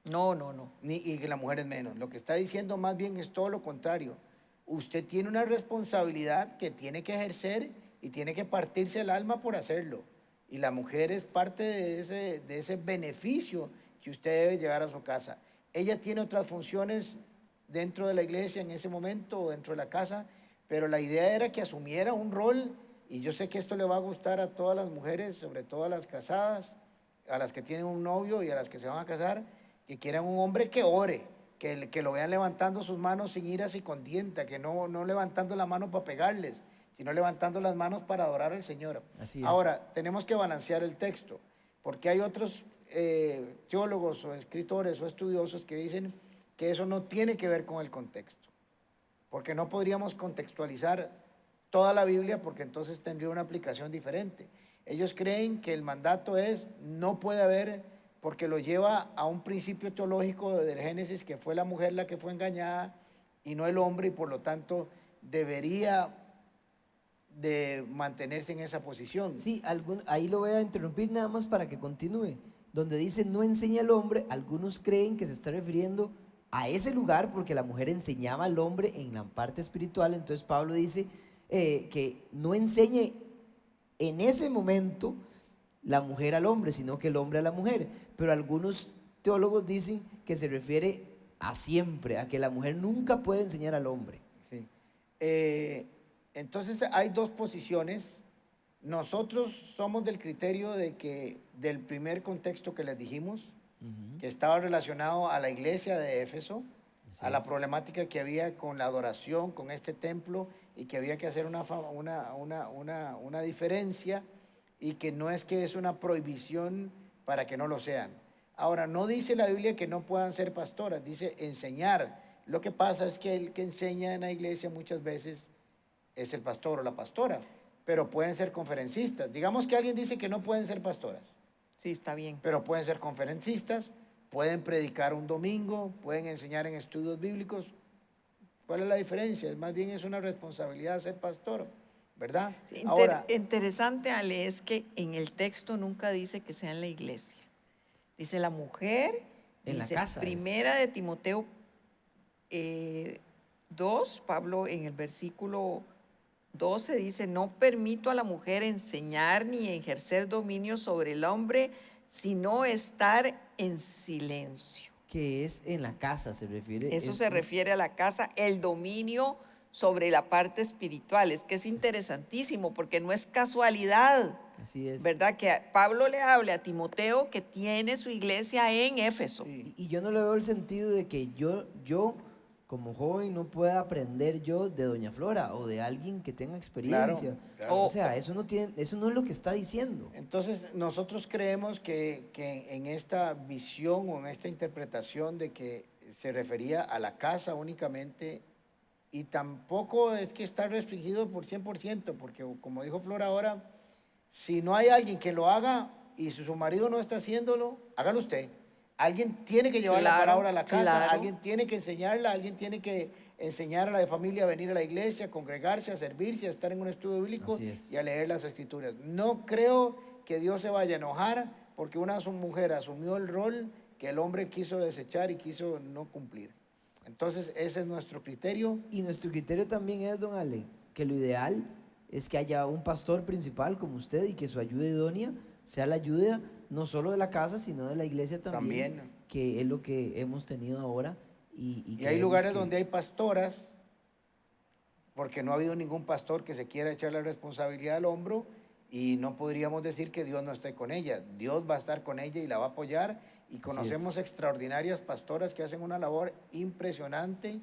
No. y que la mujer es menos. Lo que está diciendo más bien es todo lo contrario. Usted tiene una responsabilidad que tiene que ejercer y tiene que partirse el alma por hacerlo. Y la mujer es parte de ese beneficio que usted debe llevar a su casa. Ella tiene otras funciones dentro de la iglesia en ese momento, o dentro de la casa, pero la idea era que asumiera un rol, y yo sé que esto le va a gustar a todas las mujeres, sobre todo a las casadas, a las que tienen un novio y a las que se van a casar, que quieran un hombre que ore, que lo vean levantando sus manos sin iras y contienda, que no levantando la mano para pegarles, sino levantando las manos para adorar al Señor. Así es. Ahora, tenemos que balancear el texto, porque hay otros teólogos o escritores o estudiosos que dicen que eso no tiene que ver con el contexto, porque no podríamos contextualizar toda la Biblia, porque entonces tendría una aplicación diferente. Ellos creen que el mandato no puede haber, porque lo lleva a un principio teológico del Génesis, que fue la mujer la que fue engañada y no el hombre, y por lo tanto debería de mantenerse en esa posición. Sí, ahí lo voy a interrumpir nada más para que continúe. donde dice no enseña al hombre, algunos creen que se está refiriendo a ese lugar porque la mujer enseñaba al hombre en la parte espiritual. Entonces Pablo dice que no enseñe en ese momento la mujer al hombre, sino que el hombre a la mujer. Pero algunos teólogos dicen que se refiere a siempre, a que la mujer nunca puede enseñar al hombre. Sí. Entonces hay dos posiciones. Nosotros somos del criterio de que del primer contexto que les dijimos, que estaba relacionado a la iglesia de Éfeso, Así a la es. problemática que había con la adoración, con este templo, y que había que hacer una diferencia, y que no es que es una prohibición para que no lo sean. Ahora, no dice la Biblia que no puedan ser pastoras, dice enseñar. Lo que pasa es que el que enseña en la iglesia muchas veces es el pastor o la pastora, pero pueden ser conferencistas. Digamos que alguien dice que no pueden ser pastoras, Sí, está bien. pero pueden ser conferencistas, pueden predicar un domingo, pueden enseñar en estudios bíblicos. ¿Cuál es la diferencia? Más bien es una responsabilidad ser pastor, ¿verdad? Ahora, Interesante, Ale, es que en el texto nunca dice que sea en la iglesia. Dice la mujer, En la dice casa es. Primera de Timoteo 2, Pablo en el versículo 12 dice, no permito a la mujer enseñar ni ejercer dominio sobre el hombre, sino estar en silencio. Que es en la casa, se refiere. Eso es se refiere a la casa, el dominio sobre la parte espiritual. Es que es interesantísimo porque no es casualidad, Así es. ¿verdad? Que Pablo le hable a Timoteo que tiene su iglesia en Éfeso. sí. Y yo no le veo el sentido de que yo como joven no pueda aprender yo de Doña Flora o de alguien que tenga experiencia. Claro. O sea, eso no es lo que está diciendo. Entonces, nosotros creemos que en esta visión o en esta interpretación de que se refería a la casa únicamente, y tampoco es que está restringido por 100%, porque como dijo Flora ahora, si no hay alguien que lo haga y si su marido no está haciéndolo, hágalo usted. Alguien tiene que llevar la Claro, palabra a la casa, claro. alguien tiene que enseñarla, alguien tiene que enseñar a la familia a venir a la iglesia, a congregarse, a servirse, a estar en un estudio bíblico Así es. y a leer las escrituras. No creo que Dios se vaya a enojar porque una mujer asumió el rol que el hombre quiso desechar y quiso no cumplir. Entonces, ese es nuestro criterio. Y nuestro criterio también es, don Ale, que lo ideal es que haya un pastor principal como usted y que su ayuda idónea sea la ayuda no solo de la casa, sino de la iglesia también, También. que es lo que hemos tenido ahora. Y Y hay creemos lugares que- donde hay pastoras, porque no ha habido ningún pastor que se quiera echar la responsabilidad al hombro, y no podríamos decir que Dios no esté con ella. Dios va a estar con ella y la va a apoyar, y conocemos extraordinarias pastoras que hacen una labor impresionante,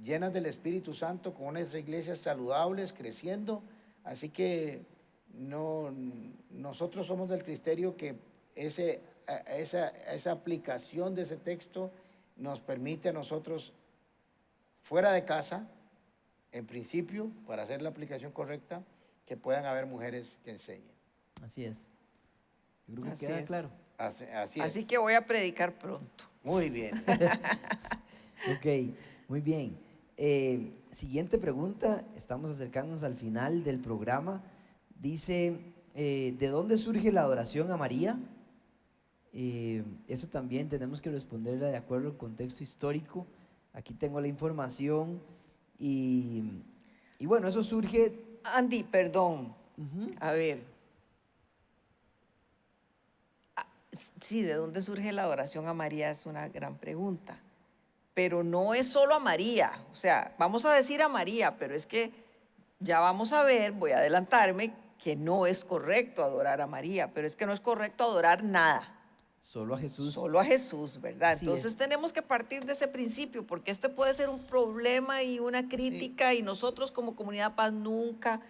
llenas del Espíritu Santo, con unas iglesias saludables, creciendo. Así que nosotros somos del criterio que esa aplicación de ese texto nos permite a nosotros, fuera de casa, en principio, para hacer la aplicación correcta, que puedan haber mujeres que enseñen. Así es. Yo creo que Así queda es. claro. Así Así es. que voy a predicar pronto. Muy bien. Ok, muy bien. Siguiente pregunta, estamos acercándonos al final del programa. Dice, ¿de dónde surge la adoración a María? Eso también tenemos que responderle de acuerdo al contexto histórico. Aquí tengo la información y bueno, eso surge... Andy, perdón. Ujú. A ver. Ah, sí, ¿de dónde surge la adoración a María? Es una gran pregunta. Pero no es solo a María. O sea, vamos a decir a María, pero es que ya vamos a ver, voy a adelantarme, que no es correcto adorar a María, pero es que no es correcto adorar nada. Solo a Jesús. Solo a Jesús, ¿verdad? Así Entonces es. tenemos que partir de ese principio, porque este puede ser un problema y una crítica, y nosotros como Comunidad Paz nunca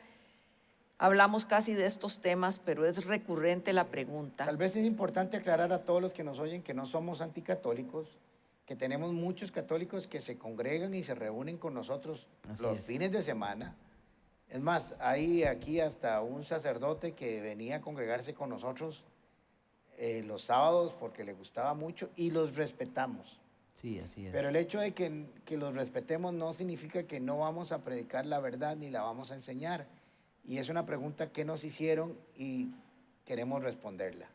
hablamos casi de estos temas, pero es recurrente la pregunta. Tal vez es importante aclarar a todos los que nos oyen que no somos anticatólicos, que tenemos muchos católicos que se congregan y se reúnen con nosotros Así los es. fines de semana. Es más, hay aquí hasta un sacerdote que venía a congregarse con nosotros los sábados porque le gustaba mucho, y los respetamos. Sí, así es. Pero el hecho de que los respetemos no significa que no vamos a predicar la verdad ni la vamos a enseñar. Y es una pregunta que nos hicieron y queremos responderla.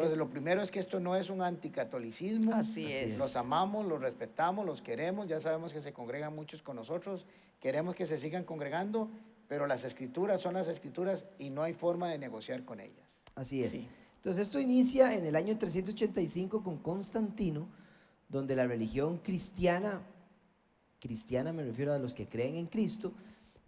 Entonces, lo primero es que esto no es un anticatolicismo. Así Así es. es. Los amamos, los respetamos, los queremos. Ya sabemos que se congregan muchos con nosotros. Queremos que se sigan congregando, pero las escrituras son las escrituras y no hay forma de negociar con ellas. Así es. Sí. Entonces esto inicia en el año 385 con Constantino, donde la religión cristiana me refiero a los que creen en Cristo,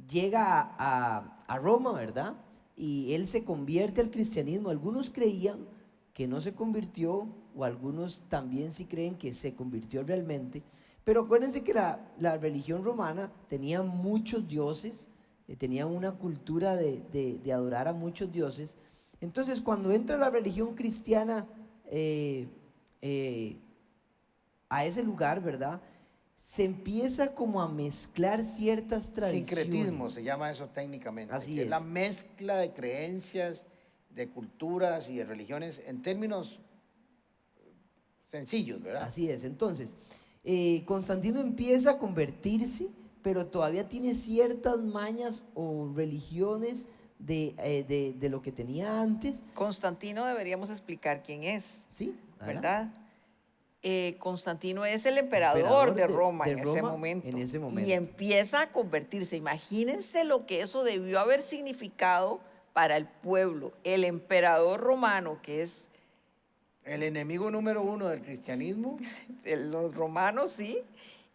llega a Roma, ¿verdad? Y él se convierte al cristianismo. Algunos creían que no se convirtió, o algunos también sí creen que se convirtió realmente. Pero acuérdense que la religión romana tenía muchos dioses, tenía una cultura de adorar a muchos dioses. Entonces, cuando entra la religión cristiana a ese lugar, ¿verdad? Se empieza como a mezclar ciertas tradiciones. Sincretismo se llama eso técnicamente. Así que es. la mezcla de creencias, de culturas y de religiones en términos sencillos, ¿verdad? Así es. Entonces, Constantino empieza a convertirse, pero todavía tiene ciertas mañas o religiones de lo que tenía antes. Constantino deberíamos explicar quién es, ¿Sí? ¿verdad? Constantino es el emperador de Roma, de en ese Roma momento. en ese Y momento. empieza a convertirse. Imagínense lo que eso debió haber significado para el pueblo. El emperador romano, que es El enemigo número uno del cristianismo. los romanos, sí.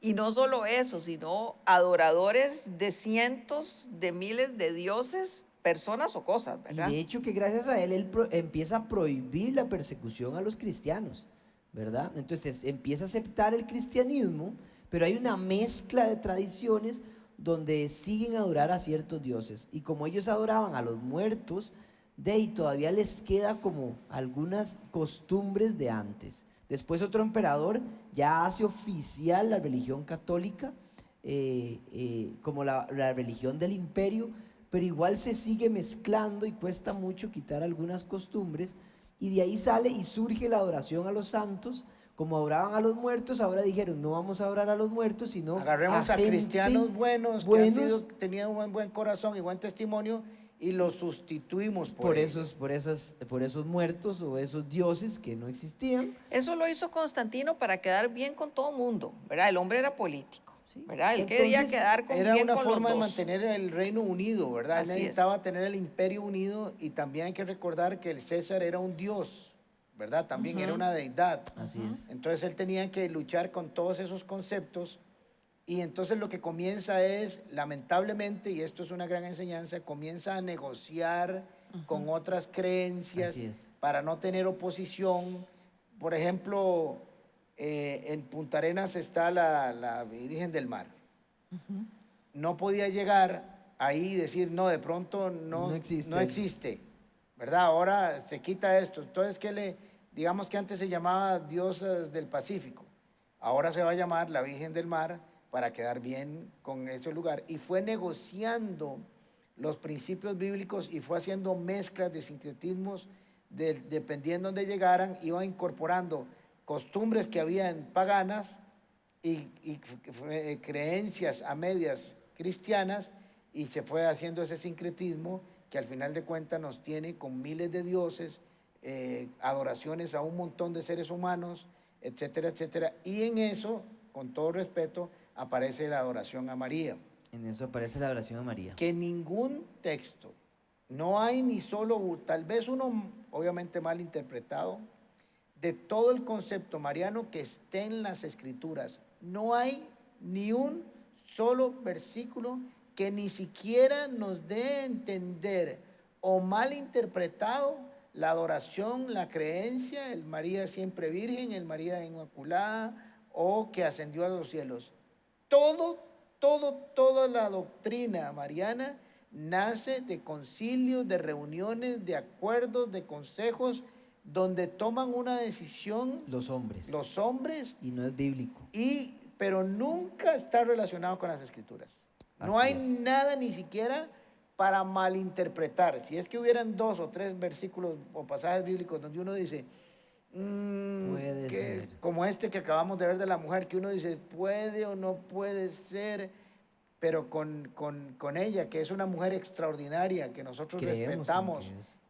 Y no solo eso, sino adoradores de cientos de miles de dioses, personas o cosas, Y ¿verdad? de hecho que gracias a él, empieza a prohibir la persecución a los cristianos, ¿verdad? Entonces empieza a aceptar el cristianismo, pero hay una mezcla de tradiciones donde siguen a adorar a ciertos dioses. Y como ellos adoraban a los muertos, de ahí todavía les queda como algunas costumbres de antes. Después otro emperador ya hace oficial la religión católica como la religión del imperio, pero igual se sigue mezclando y cuesta mucho quitar algunas costumbres, y de ahí sale y surge la adoración a los santos. Como adoraban a los muertos, ahora dijeron, no vamos a adorar a los muertos, sino Agarremos a gente cristianos buenos, tenían un buen corazón y buen testimonio, y los sustituimos por ellos. esos muertos o esos dioses que no existían. Eso lo hizo Constantino para quedar bien con todo el mundo, ¿verdad? El hombre era político, Sí. ¿verdad? Él quería Entonces, quedar Era bien una con forma de los dos. mantener el reino unido, ¿verdad? Él Así es. necesitaba tener el imperio unido, y también hay que recordar que el César era un dios, ¿verdad? También era una deidad. Así es. Entonces él tenía que luchar con todos esos conceptos, y entonces lo que comienza es, lamentablemente, y esto es una gran enseñanza, comienza a negociar con otras creencias Así es. para no tener oposición. Por ejemplo, en Punta Arenas está la Virgen del Mar. No podía llegar ahí y decir, no, de pronto No existe. no existe, ¿verdad? Ahora se quita esto. Entonces, digamos que antes se llamaba Diosas del Pacífico, ahora se va a llamar la Virgen del Mar, para quedar bien con ese lugar. Y fue negociando los principios bíblicos y fue haciendo mezclas de sincretismos, dependiendo de dónde llegaran, iba incorporando costumbres que habían paganas y creencias a medias cristianas, y se fue haciendo ese sincretismo que al final de cuentas nos tiene con miles de dioses, adoraciones a un montón de seres humanos, etcétera, etcétera. Y en eso, con todo respeto, aparece la adoración a María. En eso aparece la adoración a María. Que ningún texto, no hay ni solo, tal vez uno obviamente mal interpretado, de todo el concepto mariano que esté en las escrituras. No hay ni un solo versículo que ni siquiera nos dé a entender o mal interpretado la adoración, la creencia, el María siempre virgen, el María inmaculada, o que ascendió a los cielos. Toda la doctrina mariana nace de concilios, de reuniones, de acuerdos, de consejos, donde toman una decisión Los hombres. Y no es bíblico. pero nunca está relacionado con las escrituras. No Así hay es. nada ni siquiera para malinterpretar. Si es que hubieran 2 o 3 versículos o pasajes bíblicos donde uno dice, Puede ser. como este que acabamos de ver de la mujer, que uno dice, puede o no puede ser, pero con ella, que es una mujer extraordinaria, que nosotros Creemos en respetamos,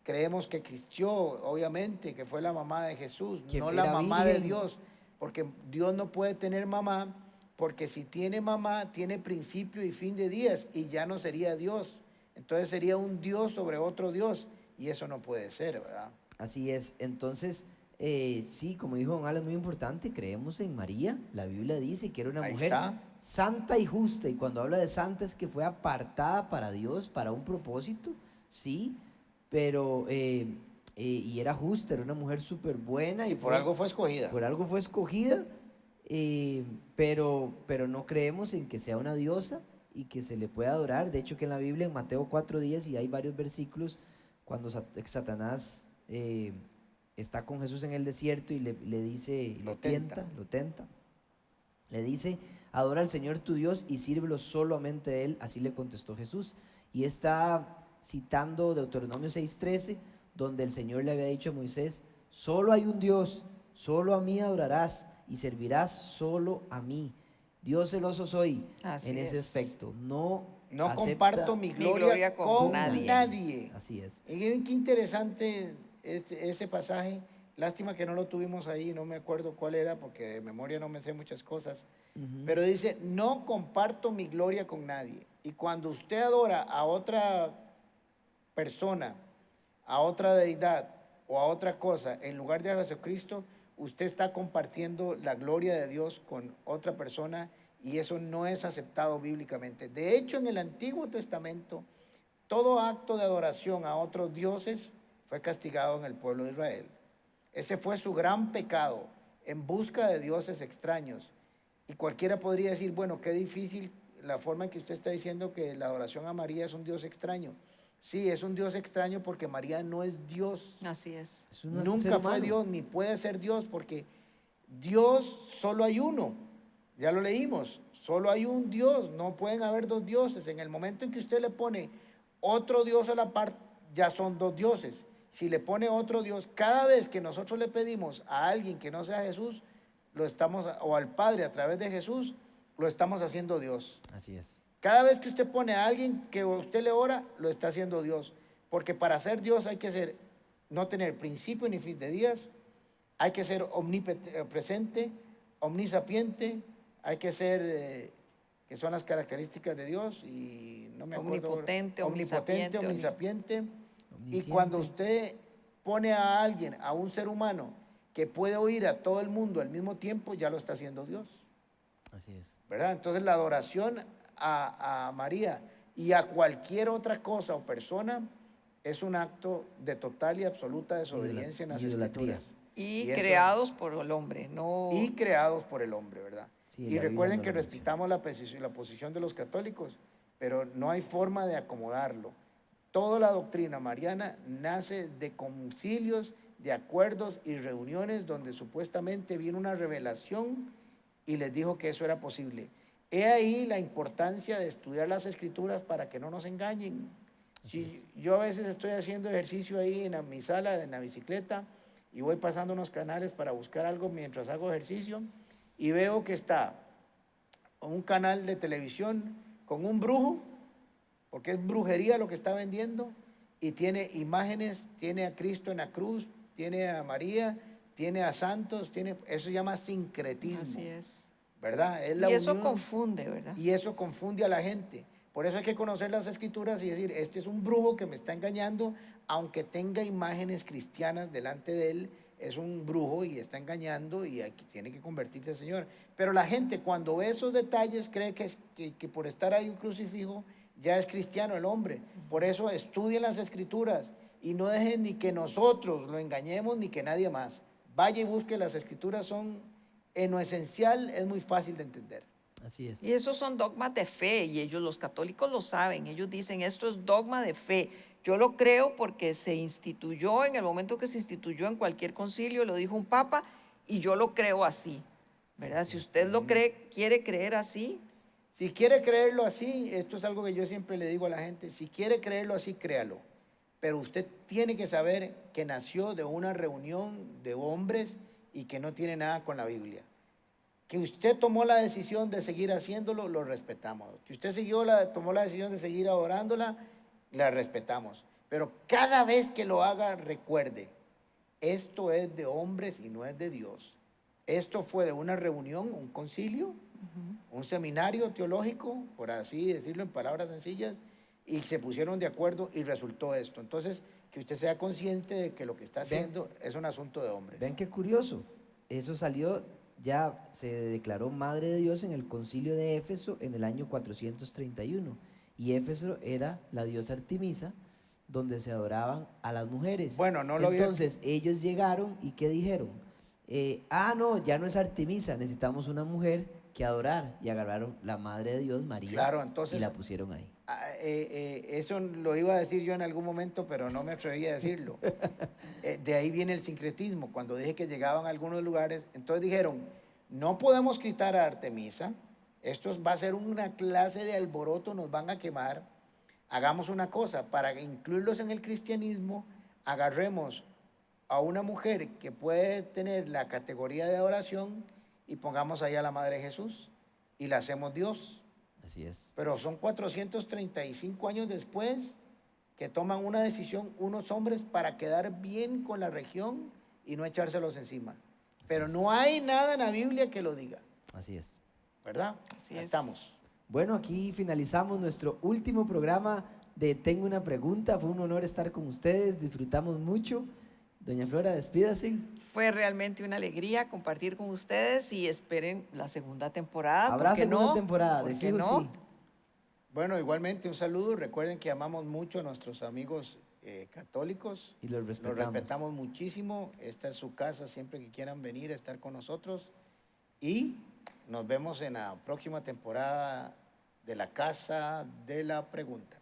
creemos que existió, obviamente, que fue la mamá de Jesús, Que no la era mamá de virgen. Dios, porque Dios no puede tener mamá, porque si tiene mamá, tiene principio y fin de días, y ya no sería Dios. Entonces sería un Dios sobre otro Dios, y eso no puede ser, ¿verdad? Así es. Entonces, sí, como dijo don Alan, es muy importante, creemos en María. La Biblia dice que era una Ahí mujer está. santa y justa. Y cuando habla de santa es que fue apartada para Dios, para un propósito, sí, pero, y era justa, era una mujer súper buena. Y por algo fue escogida. Por algo fue escogida, pero no creemos en que sea una diosa y que se le pueda adorar. De hecho, que en la Biblia, en Mateo 4:10, y hay varios versículos, cuando Satanás está con Jesús en el desierto y le dice, Lo tenta. lo tenta, le dice, adora al Señor tu Dios y sírvelo solamente a Él. Así le contestó Jesús. Y está citando Deuteronomio 6:13, donde el Señor le había dicho a Moisés, solo hay un Dios, solo a mí adorarás y servirás solo a mí. Dios celoso soy Así en ese es. aspecto. No No acepta comparto mi gloria, con nadie. Así es. Y miren qué interesante ese pasaje. Lástima que no lo tuvimos ahí, no me acuerdo cuál era, porque de memoria no me sé muchas cosas. Ujú. Pero dice, no comparto mi gloria con nadie. Y cuando usted adora a otra persona, a otra deidad o a otra cosa, en lugar de a Jesucristo, usted está compartiendo la gloria de Dios con otra persona y eso no es aceptado bíblicamente. De hecho, en el Antiguo Testamento, todo acto de adoración a otros dioses fue castigado en el pueblo de Israel. Ese fue su gran pecado, en busca de dioses extraños. Y cualquiera podría decir, bueno, qué difícil la forma en que usted está diciendo que la adoración a María es un dios extraño. Sí, es un dios extraño porque María no es Dios. Así es. Es un ser Nunca fue humano. Dios, ni puede ser Dios, porque Dios solo hay uno. Ya lo leímos, solo hay un Dios, no pueden haber dos dioses. En el momento en que usted le pone otro Dios a la par, ya son dos dioses. Si le pone otro Dios, cada vez que nosotros le pedimos a alguien que no sea Jesús, o al Padre a través de Jesús, lo estamos haciendo Dios. Así es. Cada vez que usted pone a alguien que usted le ora, lo está haciendo Dios. Porque para ser Dios hay que no tener principio ni fin de días, hay que ser omnipresente, omnisapiente, hay que ser, que son las características de Dios, y no me acuerdo. Omnipotente, Omnipotente, omnisapiente. Y Omnisciente. cuando usted pone a alguien, a un ser humano, que puede oír a todo el mundo al mismo tiempo, ya lo está haciendo Dios. Así es. ¿Verdad? Entonces la adoración a María y a cualquier otra cosa o persona es un acto de total y absoluta desobediencia en las Idolatría. Escrituras. Y eso- creados por el hombre, no. Y creados por el hombre, ¿verdad? Sí, Y la Biblia recuerden no que lo menciona. respetamos la posición de los católicos, pero no hay forma de acomodarlo. Toda la doctrina mariana nace de concilios, de acuerdos y reuniones donde supuestamente vino una revelación y les dijo que eso era posible. He ahí la importancia de estudiar las Escrituras para que no nos engañen. Así Si es. yo a veces estoy haciendo ejercicio ahí en mi sala, en la bicicleta, y voy pasando unos canales para buscar algo mientras hago ejercicio, y veo que está un canal de televisión con un brujo, porque es brujería lo que está vendiendo, y tiene imágenes, tiene a Cristo en la cruz, tiene a María, tiene a santos, eso se llama sincretismo, Así es. ¿verdad? Es Y la eso unión. confunde, ¿verdad? Y eso confunde a la gente. Por eso hay que conocer las Escrituras y decir, este es un brujo que me está engañando, aunque tenga imágenes cristianas delante de él, es un brujo y está engañando y aquí tiene que convertirse al Señor. Pero la gente cuando ve esos detalles cree que por estar ahí un crucifijo ya es cristiano el hombre. Por eso estudien las Escrituras y no dejen ni que nosotros lo engañemos ni que nadie más. Vaya y busque, las Escrituras son, en lo esencial, es muy fácil de entender. Así es. Y esos son dogmas de fe y ellos, los católicos lo saben, ellos dicen esto es dogma de fe. Yo lo creo porque se instituyó en el momento que se instituyó en cualquier concilio, lo dijo un papa y yo lo creo así, ¿verdad? Así Si es. usted lo cree, quiere creer así, Si quiere creerlo así, esto es algo que yo siempre le digo a la gente, si quiere creerlo así, créalo. Pero usted tiene que saber que nació de una reunión de hombres y que no tiene nada con la Biblia. Que usted tomó la decisión de seguir haciéndolo, lo respetamos. Que usted tomó la decisión de seguir adorándola, la respetamos. Pero cada vez que lo haga, recuerde, esto es de hombres y no es de Dios. Esto fue de una reunión, un concilio, un seminario teológico, por así decirlo en palabras sencillas, y se pusieron de acuerdo y resultó esto. Entonces, que usted sea consciente de que lo que está haciendo es un asunto de hombres. Ven qué curioso. Eso salió, ya se declaró Madre de Dios en el concilio de Éfeso en el año 431. Y Éfeso era la diosa Artemisa, donde se adoraban a las mujeres. Bueno, no lo había- Entonces, ellos llegaron y ¿qué dijeron? No, ya no es Artemisa, necesitamos una mujer que adorar. Y agarraron la Madre de Dios, María, Claro, entonces- y la pusieron ahí. Eso lo iba a decir yo en algún momento, pero no me atreví a decirlo. De ahí viene el sincretismo. Cuando dije que llegaban a algunos lugares, entonces dijeron, no podemos quitar a Artemisa, esto va a ser una clase de alboroto, nos van a quemar. Hagamos una cosa, para incluirlos en el cristianismo, agarremos a una mujer que puede tener la categoría de adoración y pongamos ahí a la Madre de Jesús y la hacemos Dios. Así es. Pero son 435 años después que toman una decisión unos hombres para quedar bien con la región y no echárselos encima. Pero es. no hay nada en la Biblia que lo diga, Así es. ¿verdad? Así Ahí es. estamos. Bueno, aquí finalizamos nuestro último programa de Tengo una pregunta. Fue un honor estar con ustedes, disfrutamos mucho. Doña Flora, despídase. Fue realmente una alegría compartir con ustedes y esperen la segunda temporada. Habrá ¿por qué segunda no? temporada, de ¿Por qué fijo no? sí. Bueno, igualmente un saludo. Recuerden que amamos mucho a nuestros amigos católicos. Y los Los respetamos. respetamos muchísimo. Esta es su casa siempre que quieran venir a estar con nosotros. Y nos vemos en la próxima temporada de La Casa de la Pregunta.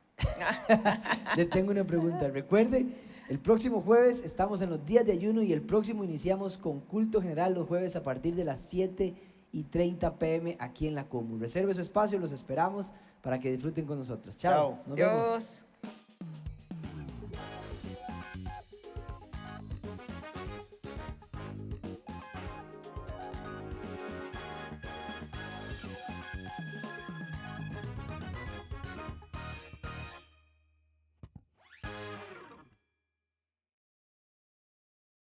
Le tengo una pregunta. Recuerde, el próximo jueves estamos en los días de ayuno y el próximo iniciamos con culto general los jueves a partir de las 7:30 p.m. aquí en la Comu. Reserve su espacio, los esperamos para que disfruten con nosotros. Chao. Chao. Nos vemos. Dios.